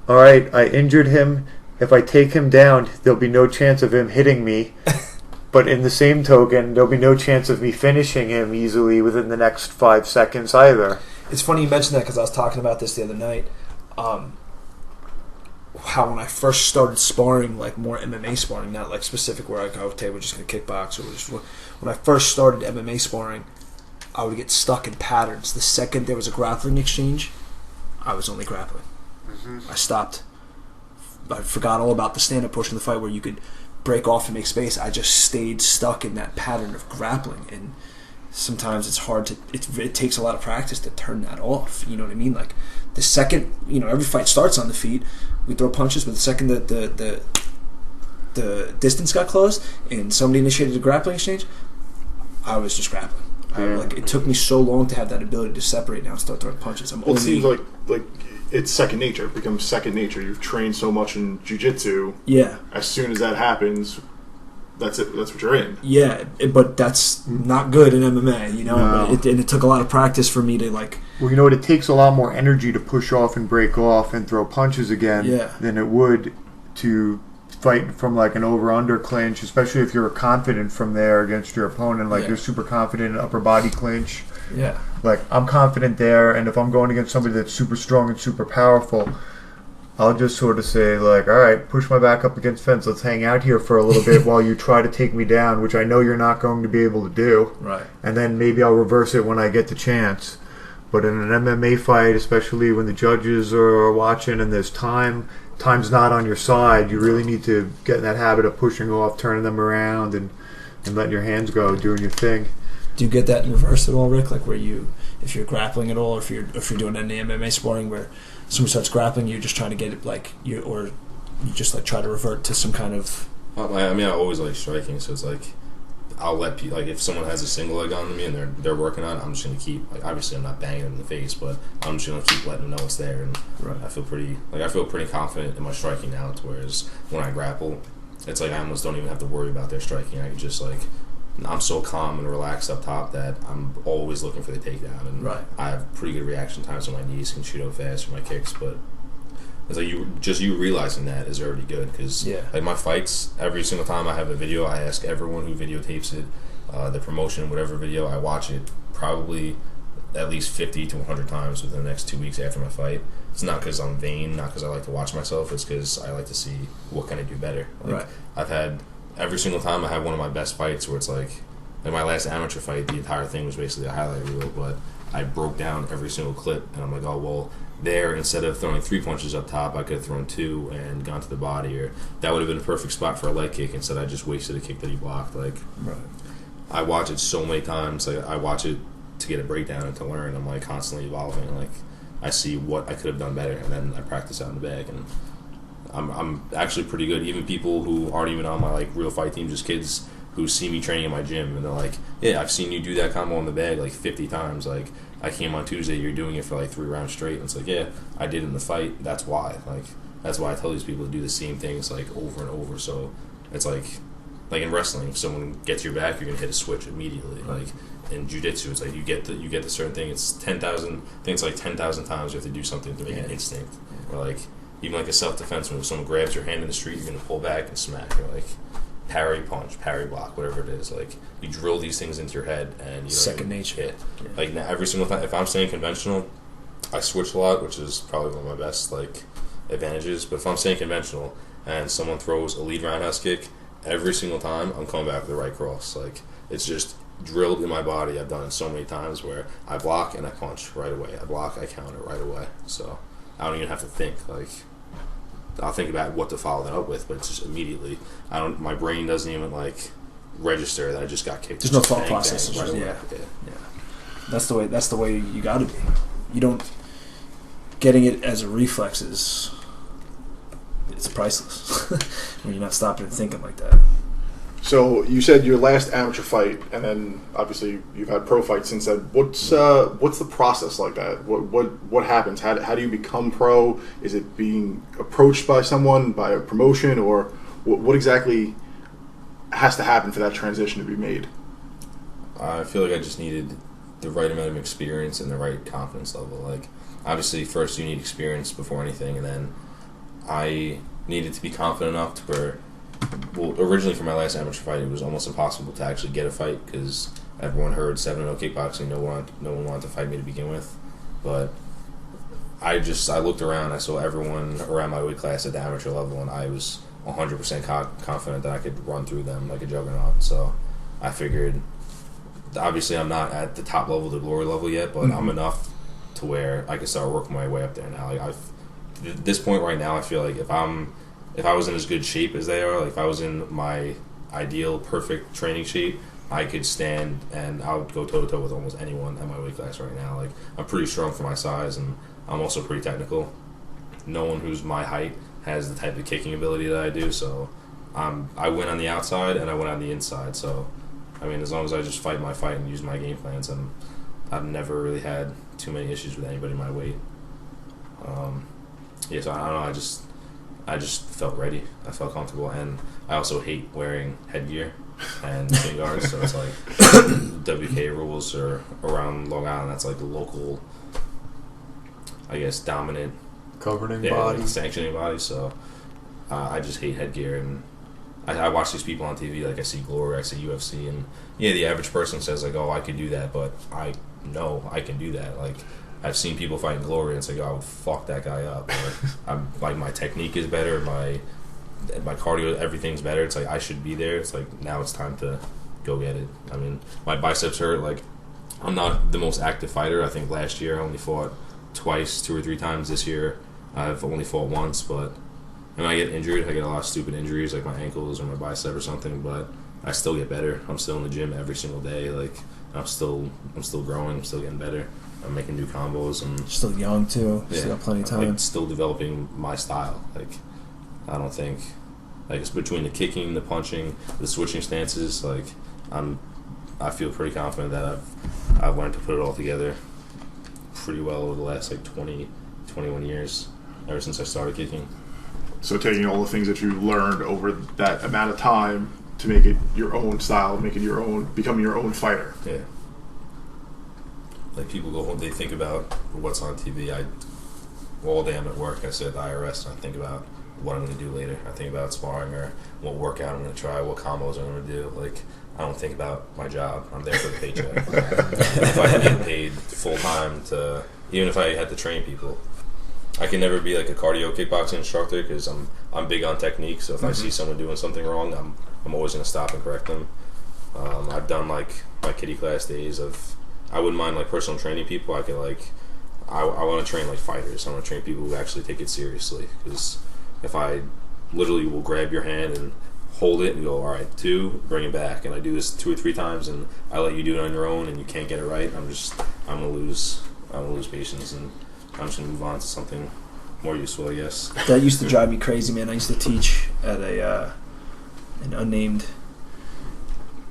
All right, I injured him. If I take him down, there'll be no chance of him hitting me. But in the same token, there'll be no chance of me finishing him easily within the next 5 seconds either. It's funny you mentioned that, because I was talking about this the other night. How when I first started sparring, like more MMA sparring, not like specific where I go, okay, we're just going to kickbox. When I first started MMA sparring, I would get stuck in patterns. The second there was a grappling exchange, I was only grappling. Mm-hmm. I stopped. I forgot all about the stand-up portion of the fight where you could break off and make space. I just stayed stuck in that pattern of grappling, and sometimes it's hard to. It takes a lot of practice to turn that off. You know what I mean? Like the second, every fight starts on the feet. We throw punches, but the second that the distance got closed and somebody initiated a grappling exchange, I was just grappling. It took me so long to have that ability to separate now and start throwing punches. It seems like it's second nature. It becomes second nature. You've trained so much in jiu-jitsu. Yeah. As soon as that happens, that's it. That's what you're in. Yeah, but that's not good in MMA, No. And it took a lot of practice for me to, like... Well, you know what? It takes a lot more energy to push off and break off and throw punches again than it would to fight from, like, an over-under clinch, especially if you're confident from there against your opponent. Like, you're super confident in upper body clinch. Yeah. Like, I'm confident there, and if I'm going against somebody that's super strong and super powerful, I'll just sort of say, like, all right, push my back up against fence. Let's hang out here for a little bit while you try to take me down, which I know you're not going to be able to do. Right. And then maybe I'll reverse it when I get the chance. But in an MMA fight, especially when the judges are watching and there's time's not on your side, you really need to get in that habit of pushing off, turning them around, and letting your hands go, doing your thing. Do you get that in reverse at all, Rick? Like where if you're grappling at all, or if you're doing any MMA sparring where someone starts grappling, you're just trying to get it or you just like try to revert to some kind of. I mean, I always like striking, so it's like I'll let people, like if someone has a single leg on me and they're working on it, I'm just gonna keep, like, obviously I'm not banging them in the face, but I'm just gonna keep letting them know it's there, and right. I feel pretty confident in my striking now. Whereas when I grapple, it's like I almost don't even have to worry about their striking. I can just like. I'm so calm and relaxed up top that I'm always looking for the takedown, and right. I have pretty good reaction times, so my knees can shoot out fast for my kicks. But it's like you realizing that is already good, because like my fights, every single time I have a video, I ask everyone who videotapes it, the promotion, whatever video, I watch it probably at least 50 to 100 times within the next 2 weeks after my fight. It's not because I'm vain, not because I like to watch myself. It's because I like to see what can I do better. Like, right. I've had. Every single time I have one of my best fights where it's like my last amateur fight, the entire thing was basically a highlight reel, but I broke down every single clip, and I'm like, oh, well, there, instead of throwing 3 punches up top, I could have thrown 2 and gone to the body, or that would have been a perfect spot for a leg kick. Instead, I just wasted a kick that he blocked. Like, right. I watch it so many times. Like, I watch it to get a breakdown and to learn. I'm like constantly evolving. Like, I see what I could have done better, and then I practice out in the bag, and I'm actually pretty good. Even people who aren't even on my like real fight team, just kids who see me training in my gym, and they're like, "Yeah, I've seen you do that combo in the bag like 50 times. Like, I came on Tuesday, you're doing it for like 3 rounds straight." And it's like, yeah, I did in the fight. That's why. Like, that's why I tell these people to do the same things like over and over. So it's like in wrestling, if someone gets your back, you're gonna hit a switch immediately. Like in jiu-jitsu, it's like you get the certain thing. It's 10,000. I think it's like 10,000 times you have to do something to make an instinct, or like. Even like a self-defense, when someone grabs your hand in the street, you're going to pull back and smack. You're like, parry punch, parry block, whatever it is. Like, you drill these things into your head, and you second nature. Yeah. Like, now, every single time, if I'm staying conventional, I switch a lot, which is probably one of my best, like, advantages. But if I'm staying conventional and someone throws a lead roundhouse kick, every single time, I'm coming back with the right cross. Like, it's just drilled in my body. I've done it so many times where I block and I punch right away. I block, I counter right away. So, I don't even have to think, like... I'll think about what to follow that up with, but it's just immediately. My brain doesn't even like register that I just got kicked. There's no thought process. Right away. Yeah. That's the way you got to be. You don't getting it as a reflex is it's priceless when you're not stopping and thinking like that. So you said your last amateur fight, and then obviously you've had pro fights since then. What's the process like that? What happens? How do you become pro? Is it being approached by someone, by a promotion, or what exactly has to happen for that transition to be made? I feel like I just needed the right amount of experience and the right confidence level. Like, obviously, first you need experience before anything, and then I needed to be confident enough to where. Well, originally for my last amateur fight, it was almost impossible to actually get a fight because everyone heard 7-0 kickboxing. No one wanted to fight me to begin with. But I looked around. I saw everyone around my weight class at the amateur level, and I was 100% confident that I could run through them like a juggernaut. So I figured, obviously, I'm not at the top level, the glory level yet, but I'm enough to where I can start working my way up there now. Like at this point right now, I feel like if I was in as good shape as they are, like if I was in my ideal, perfect training shape, I could stand and I would go toe-to-toe with almost anyone at my weight class right now. Like, I'm pretty strong for my size, and I'm also pretty technical. No one who's my height has the type of kicking ability that I do, so I win on the outside and I win on the inside. So, I mean, as long as I just fight my fight and use my game plans, I've never really had too many issues with anybody my weight. So I don't know, I just felt ready. I felt comfortable, and I also hate wearing headgear and shin guards. So it's like WK rules are around Long Island. That's like the local, I guess, dominant governing body, like sanctioning body. So I just hate headgear, and I watch these people on TV. Like I see Glory, I see UFC, and the average person says like, "Oh, I could do that," but I know I can do that. Like. I've seen people fight in Glory, and it's like, oh, I would fuck that guy up. Or my technique is better, my cardio, everything's better. It's like I should be there. It's like now it's time to go get it. I mean, my biceps hurt. Like I'm not the most active fighter. I think last year I only fought twice, 2 or 3 times. This year I've only fought once, but when I get injured, I get a lot of stupid injuries like my ankles or my bicep or something, but I still get better. I'm still in the gym every single day. Like I'm still growing. I'm still getting better. I'm making new combos. And Still young too. yeah, Still got plenty of time. like still developing my style. Like I don't think like it's between the kicking, the punching, the switching stances. Like I feel pretty confident that I've learned to put it all together pretty well over the last like 21 years, ever since I started kicking. So taking all the things that you learned over that amount of time to make it your own style, make it your own, become your own fighter. Yeah. Like people go home, they think about what's on TV. All day I'm at work, I sit at the IRS and I think about what I'm going to do later. I think about sparring or what workout I'm going to try, what combos I'm going to do. Like, I don't think about my job. I'm there for the paycheck. If I get paid full time even if I had to train people, I can never be like a cardio kickboxing instructor because I'm big on technique. So if I see someone doing something wrong, I'm always going to stop and correct them. I've done like my kiddie class days of, I wouldn't mind like personal training people. I could like, I want to train like fighters. I want to train people who actually take it seriously, because if I literally will grab your hand and hold it and go, all right, 2, bring it back, and I do this 2 or 3 times, and I let you do it on your own, and you can't get it right, I'm gonna lose patience, and I'm just gonna move on to something more useful, I guess. That used to drive me crazy, man. I used to teach at an unnamed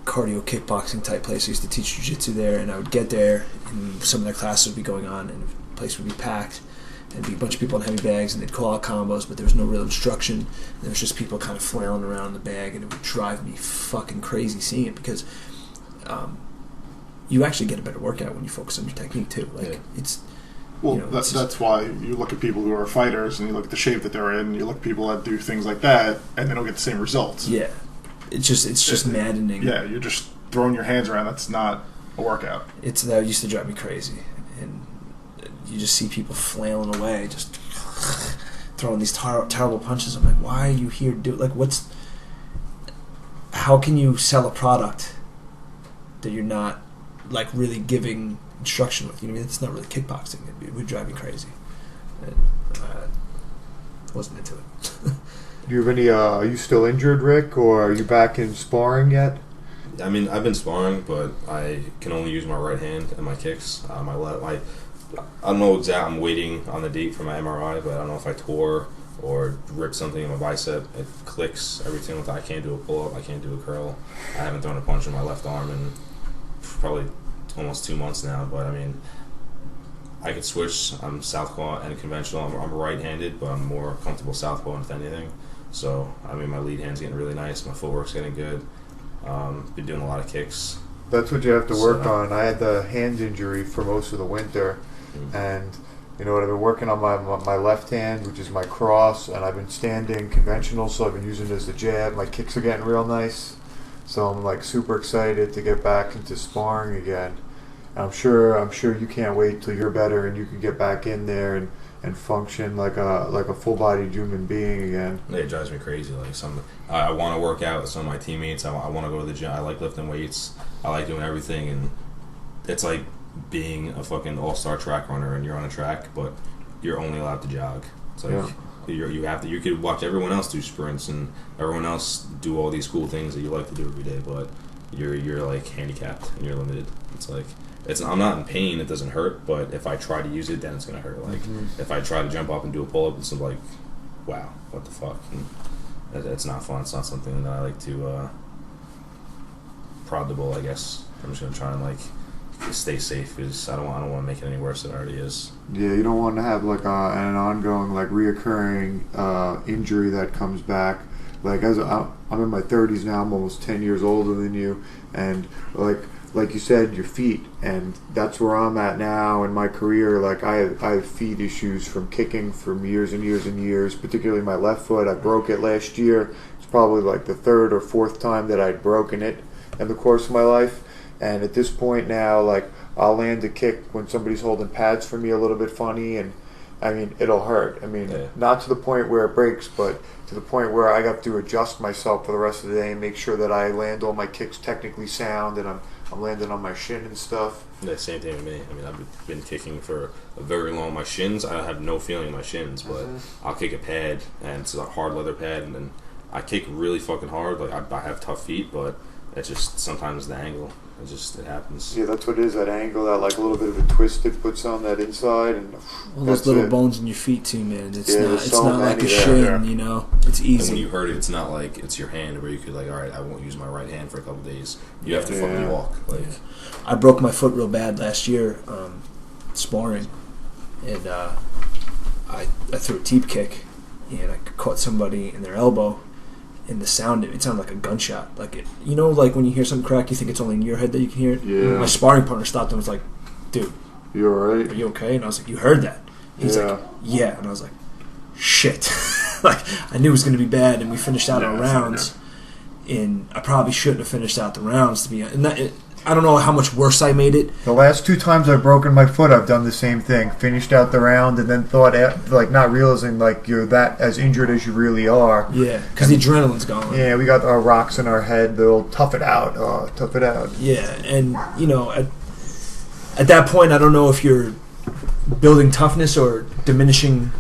cardio kickboxing type place. I used to teach jiu-jitsu there, and I would get there, and some of their classes would be going on, and the place would be packed. There'd be a bunch of people in heavy bags, and they'd call out combos, but there was no real instruction. And there was just people kind of flailing around in the bag, and it would drive me fucking crazy seeing it, because you actually get a better workout when you focus on your technique too. Like it's. Well, that's why you look at people who are fighters, and you look at the shape that they're in, and you look at people that do things like that, and they don't get the same results. Yeah, it's just maddening. Yeah, you're just throwing your hands around. That's not a workout. That used to drive me crazy, and you just see people flailing away, just throwing these terrible punches. I'm like, why are you here? How can you sell a product that you're not like really giving instruction with? You know what I mean? It's not really kickboxing. It would drive me crazy. And, wasn't into it. Do you have any? Are you still injured, Rick, or are you back in sparring yet? I mean, I've been sparring, but I can only use my right hand and my kicks. I don't know exactly. I'm waiting on the date for my MRI, but I don't know if I tore or ripped something in my bicep. It clicks every single time. I can't do a pull-up. I can't do a curl. I haven't thrown a punch in my left arm in probably almost 2 months now. But I mean, I could switch. I'm southpaw and conventional. I'm right-handed, but I'm more comfortable southpaw if anything. So I mean, my lead hand's getting really nice. My footwork's getting good. Been doing a lot of kicks. That's what you have to work on. I had the hand injury for most of the winter, and you know what? I've been working on my left hand, which is my cross, and I've been standing conventional, so I've been using it as the jab. My kicks are getting real nice, so I'm like super excited to get back into sparring again. And I'm sure you can't wait till you're better and you can get back in there and function like a full-bodied human being again. It drives me crazy. Like I want to work out with some of my teammates. I want to go to the gym. I like lifting weights. I like doing everything, and it's like being a fucking all-star track runner, and you're on a track, but you're only allowed to jog. It's like you could watch everyone else do sprints and everyone else do all these cool things that you like to do every day, but you're like handicapped and you're limited. It's like I'm not in pain. It doesn't hurt, but if I try to use it, then it's gonna hurt. Like if I try to jump up and do a pull-up, it's like, wow, what the fuck? And it's not fun. It's not something that I like to prod the bull, I guess. I'm just gonna try and like stay safe, because I don't want to make it any worse than it already is. Yeah, you don't want to have like an ongoing, like reoccurring injury that comes back. Like I'm in my 30s now. I'm almost 10 years older than you, and like you said, your feet, and that's where I'm at now in my career. Like I have feet issues from kicking from years and years and years, particularly my left foot. I broke it last year. It's probably like the 3rd or 4th time that I'd broken it in the course of my life. And at this point now, like I'll land a kick when somebody's holding pads for me a little bit funny, and I mean it'll hurt. I mean, not to the point where it breaks, but to the point where I have to adjust myself for the rest of the day and make sure that I land all my kicks technically sound, and I'm landing on my shin and stuff. The same thing with me. I mean, I've been kicking for a very long. My shins, I have no feeling in my shins, but I'll kick a pad, and it's a hard leather pad, and then I kick really fucking hard. Like I have tough feet, but it's just sometimes the angle. It happens. Yeah, that's what it is. That angle, that like a little bit of a twist it puts on that inside, and all those little bones in your feet too, man. It's so not like a many shin, there. you know. It's easy. And when you hurt it, it's not like it's your hand where you could like, all right, I won't use my right hand for a couple days. You have to fucking walk. Like, I broke my foot real bad last year, sparring, and I threw a teep kick, and I caught somebody in their elbow. And the sound, it sounded like a gunshot. Like it, you know, like when you hear something crack, you think it's only in your head that you can hear it. Yeah. My sparring partner stopped and was like, "Dude, you alright? Are you okay?" And I was like, "You heard that?" He's like, "Yeah." And I was like, "Shit!" Like I knew it was going to be bad. And we finished out our rounds. And I probably shouldn't have finished out the rounds to be. And I don't know how much worse I made it. The last 2 times I've broken my foot, I've done the same thing. Finished out the round and then thought, like, not realizing, like, you're that as injured as you really are. Yeah, because the adrenaline's gone. Yeah, we got our rocks in our head. They'll tough it out. Tough it out. Yeah, and, you know, at that point, I don't know if you're building toughness or diminishing.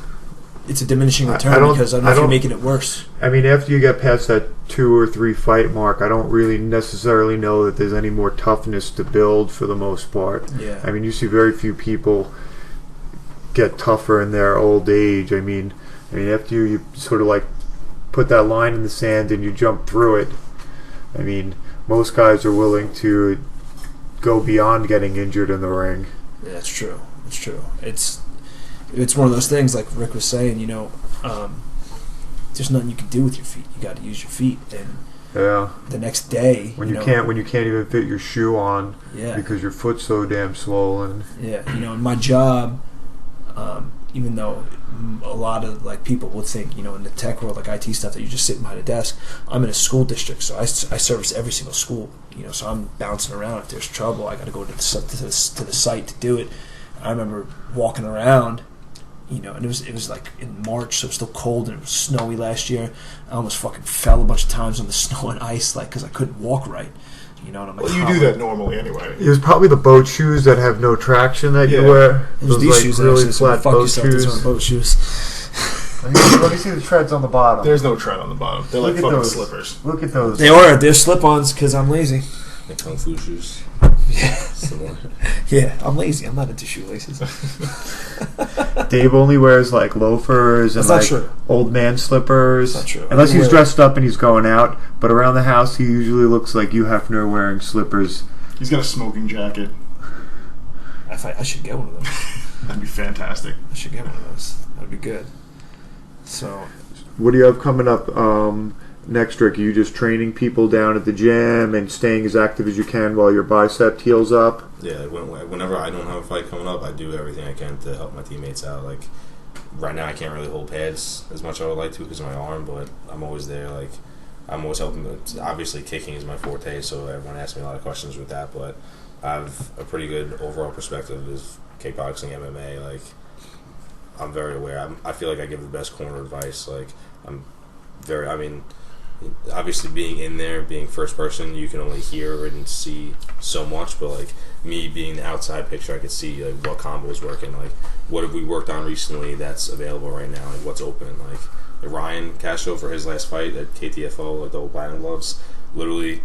It's a diminishing return because I don't know if you're making it worse. I mean, after you get past that 2 or 3 fight mark, I don't really necessarily know that there's any more toughness to build for the most part. Yeah. I mean, you see very few people get tougher in their old age. I mean, after you sort of like put that line in the sand and you jump through it, I mean, most guys are willing to go beyond getting injured in the ring. Yeah, it's true. It's true. It's one of those things, like Rick was saying, you know, there's nothing you can do with your feet. You got to use your feet. And the next day, when you can't even fit your shoe on, because your foot's so damn swollen. Yeah, you know, in my job, even though a lot of like people would think, you know, in the tech world, like IT stuff, that you just sit behind a desk. I'm in a school district, so I service every single school. You know, so I'm bouncing around. If there's trouble, I got to go to the site to do it. I remember walking around. You know, and it was like in March, so it was still cold and it was snowy last year. I almost fucking fell a bunch of times on the snow and ice, like, because I couldn't walk right. You know, and I'm like, well, you do that normally anyway. It was probably the boat shoes that have no traction that you wear. Those these like shoes really flat boat shoes. These boat shoes. Let me see the treads on the bottom. There's no tread on the bottom. They're like fucking slippers. Look at those. They're slip-ons because I'm lazy. Like kung fu shoes. Yeah. Similar. Yeah, I'm lazy. I'm not into shoelaces. Dave only wears like loafers and like old man slippers. That's not true. Unless he's dressed up and he's going out. But around the house, he usually looks like Hugh Hefner wearing slippers. He's got a smoking jacket. I should get one of those. That'd be fantastic. I should get one of those. That'd be good. So, what do you have coming up next, Rick? Are you just training people down at the gym and staying as active as you can while your bicep heals up? Yeah, whenever I don't have a fight coming up, I do everything I can to help my teammates out. Like, right now I can't really hold pads as much as I would like to because of my arm, but I'm always there. Like, I'm always helping. Obviously, kicking is my forte, so everyone asks me a lot of questions with that, but I have a pretty good overall perspective of kickboxing, MMA. Like, I'm very aware. I feel like I give the best corner advice. Like, obviously being in there, being first person, you can only hear and see so much, but like me being the outside picture, I could see like what combo is working, like what have we worked on recently that's available right now, like what's open. Like Ryan Castro for his last fight at KTFO, like the old Platinum gloves, literally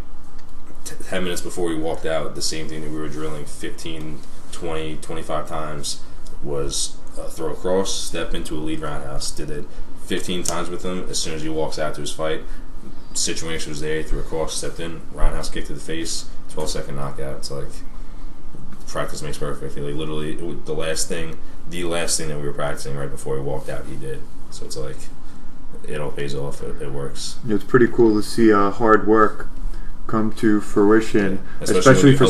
10 minutes before we walked out, the same thing that we were drilling 15, 20, 25 times was throw across, step into a lead roundhouse. Did it 15 times with him. As soon as he walks out to his fight, situation was there, he threw across, stepped in, roundhouse kick to the face, 12-second knockout. It's like, practice makes perfect. Like, literally, the last thing that we were practicing right before he walked out, he did. So it's like, it all pays off. It works. It's pretty cool to see hard work come to fruition, yeah. especially for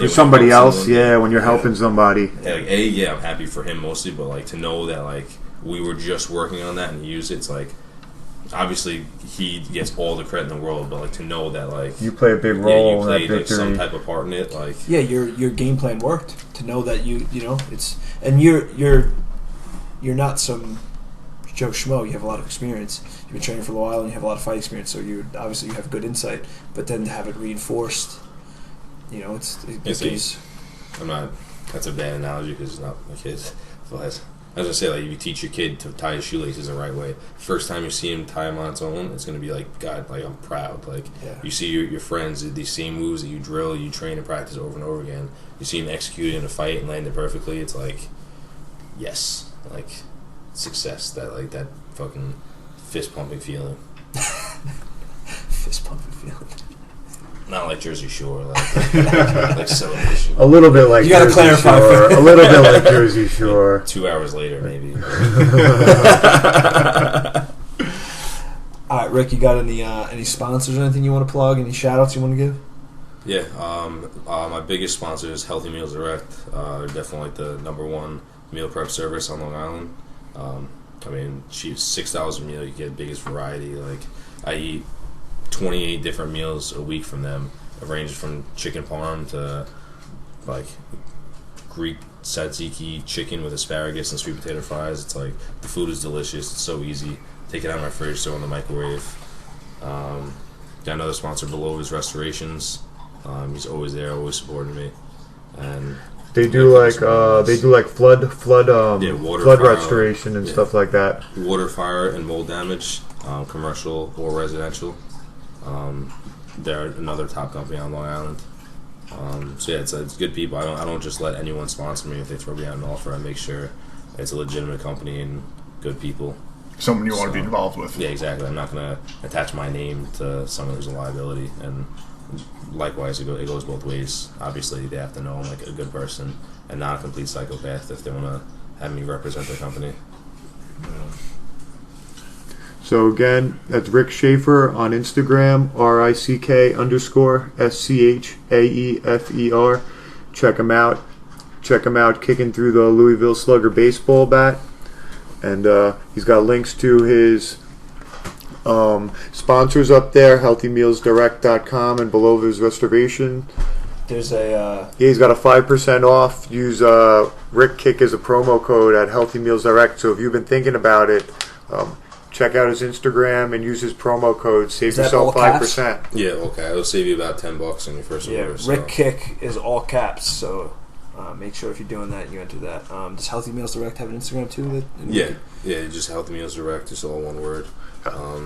somebody else. When you're helping somebody. Yeah, I'm happy for him mostly, but like to know that like we were just working on that and he used it, it's like, obviously he gets all the credit in the world, but like to know that like you play a big role, you played like some type of part in it, like your game plan worked. To know that you know it's, and you're not some Joe Schmo. You have a lot of experience. You've been training for a while and you have a lot of fight experience, so you obviously you have good insight. But then to have it reinforced you know, it's I'm not. That's a bad analogy because it's not my kids. But I was gonna say, like, if you teach your kid to tie his shoelaces the right way, first time you see him tie them on its own, it's gonna be like, God, like, I'm proud. Like, you see your friends do these same moves that you drill, you train and practice over and over again. You see him execute in a fight and land it perfectly. It's like, yes, like success. That fucking fist pumping feeling. Fist pumping feeling. Not like Jersey Shore, like celebration. A little bit like you gotta Jersey clarify. Shore. A little bit like Jersey Shore. 2 hours later, maybe. All right, Rick, you got any sponsors or anything you want to plug? Any shout outs you want to give? Yeah, my biggest sponsor is Healthy Meals Direct. They're definitely like the #1 meal prep service on Long Island. I mean, cheap, $6 a meal. You get the biggest variety. Like, I eat 28 different meals a week from them. It ranges from chicken parm to like Greek tzatziki chicken with asparagus and sweet potato fries. It's like, the food is delicious. It's so easy. Take it out of my fridge, throw it in the microwave. Got another sponsor, Louisville Restorations. He's always there, always supporting me. And they do like flood fire, restoration and stuff like that. Water, fire, and mold damage, commercial or residential. They're another top company on Long Island. So yeah, it's good people. I don't just let anyone sponsor me if they throw me out an offer. I make sure it's a legitimate company and good people. Someone you want to be involved with. Yeah, exactly. I'm not going to attach my name to someone who's a liability. And likewise, it goes both ways. Obviously, they have to know I'm like a good person and not a complete psychopath if they want to have me represent their company. So again, that's Rick Schaefer on Instagram, RICK_SCHAEFER. Check him out. Check him out kicking through the Louisville Slugger baseball bat. And he's got links to his sponsors up there, healthymealsdirect.com and below his restoration. There's a... he's got a 5% off. Use Rick Kick as a promo code at Healthy Meals Direct. So if you've been thinking about it, check out his Instagram and use his promo code. Save yourself 5%. Yeah, okay. It'll save you about $10 on your first order. So. Rick Kick is all caps, so make sure if you're doing that, you enter that. Does Healthy Meals Direct have an Instagram too? Yeah, just Healthy Meals Direct, just all one word. I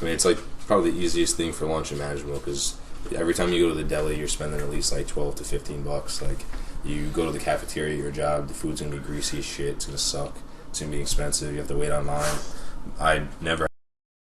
mean, it's like probably the easiest thing for lunch and management because every time you go to the deli, you're spending at least like $12 to $15. Like, you go to the cafeteria at your job, the food's gonna be greasy as shit. It's gonna suck. It's gonna be expensive. You have to wait online. I never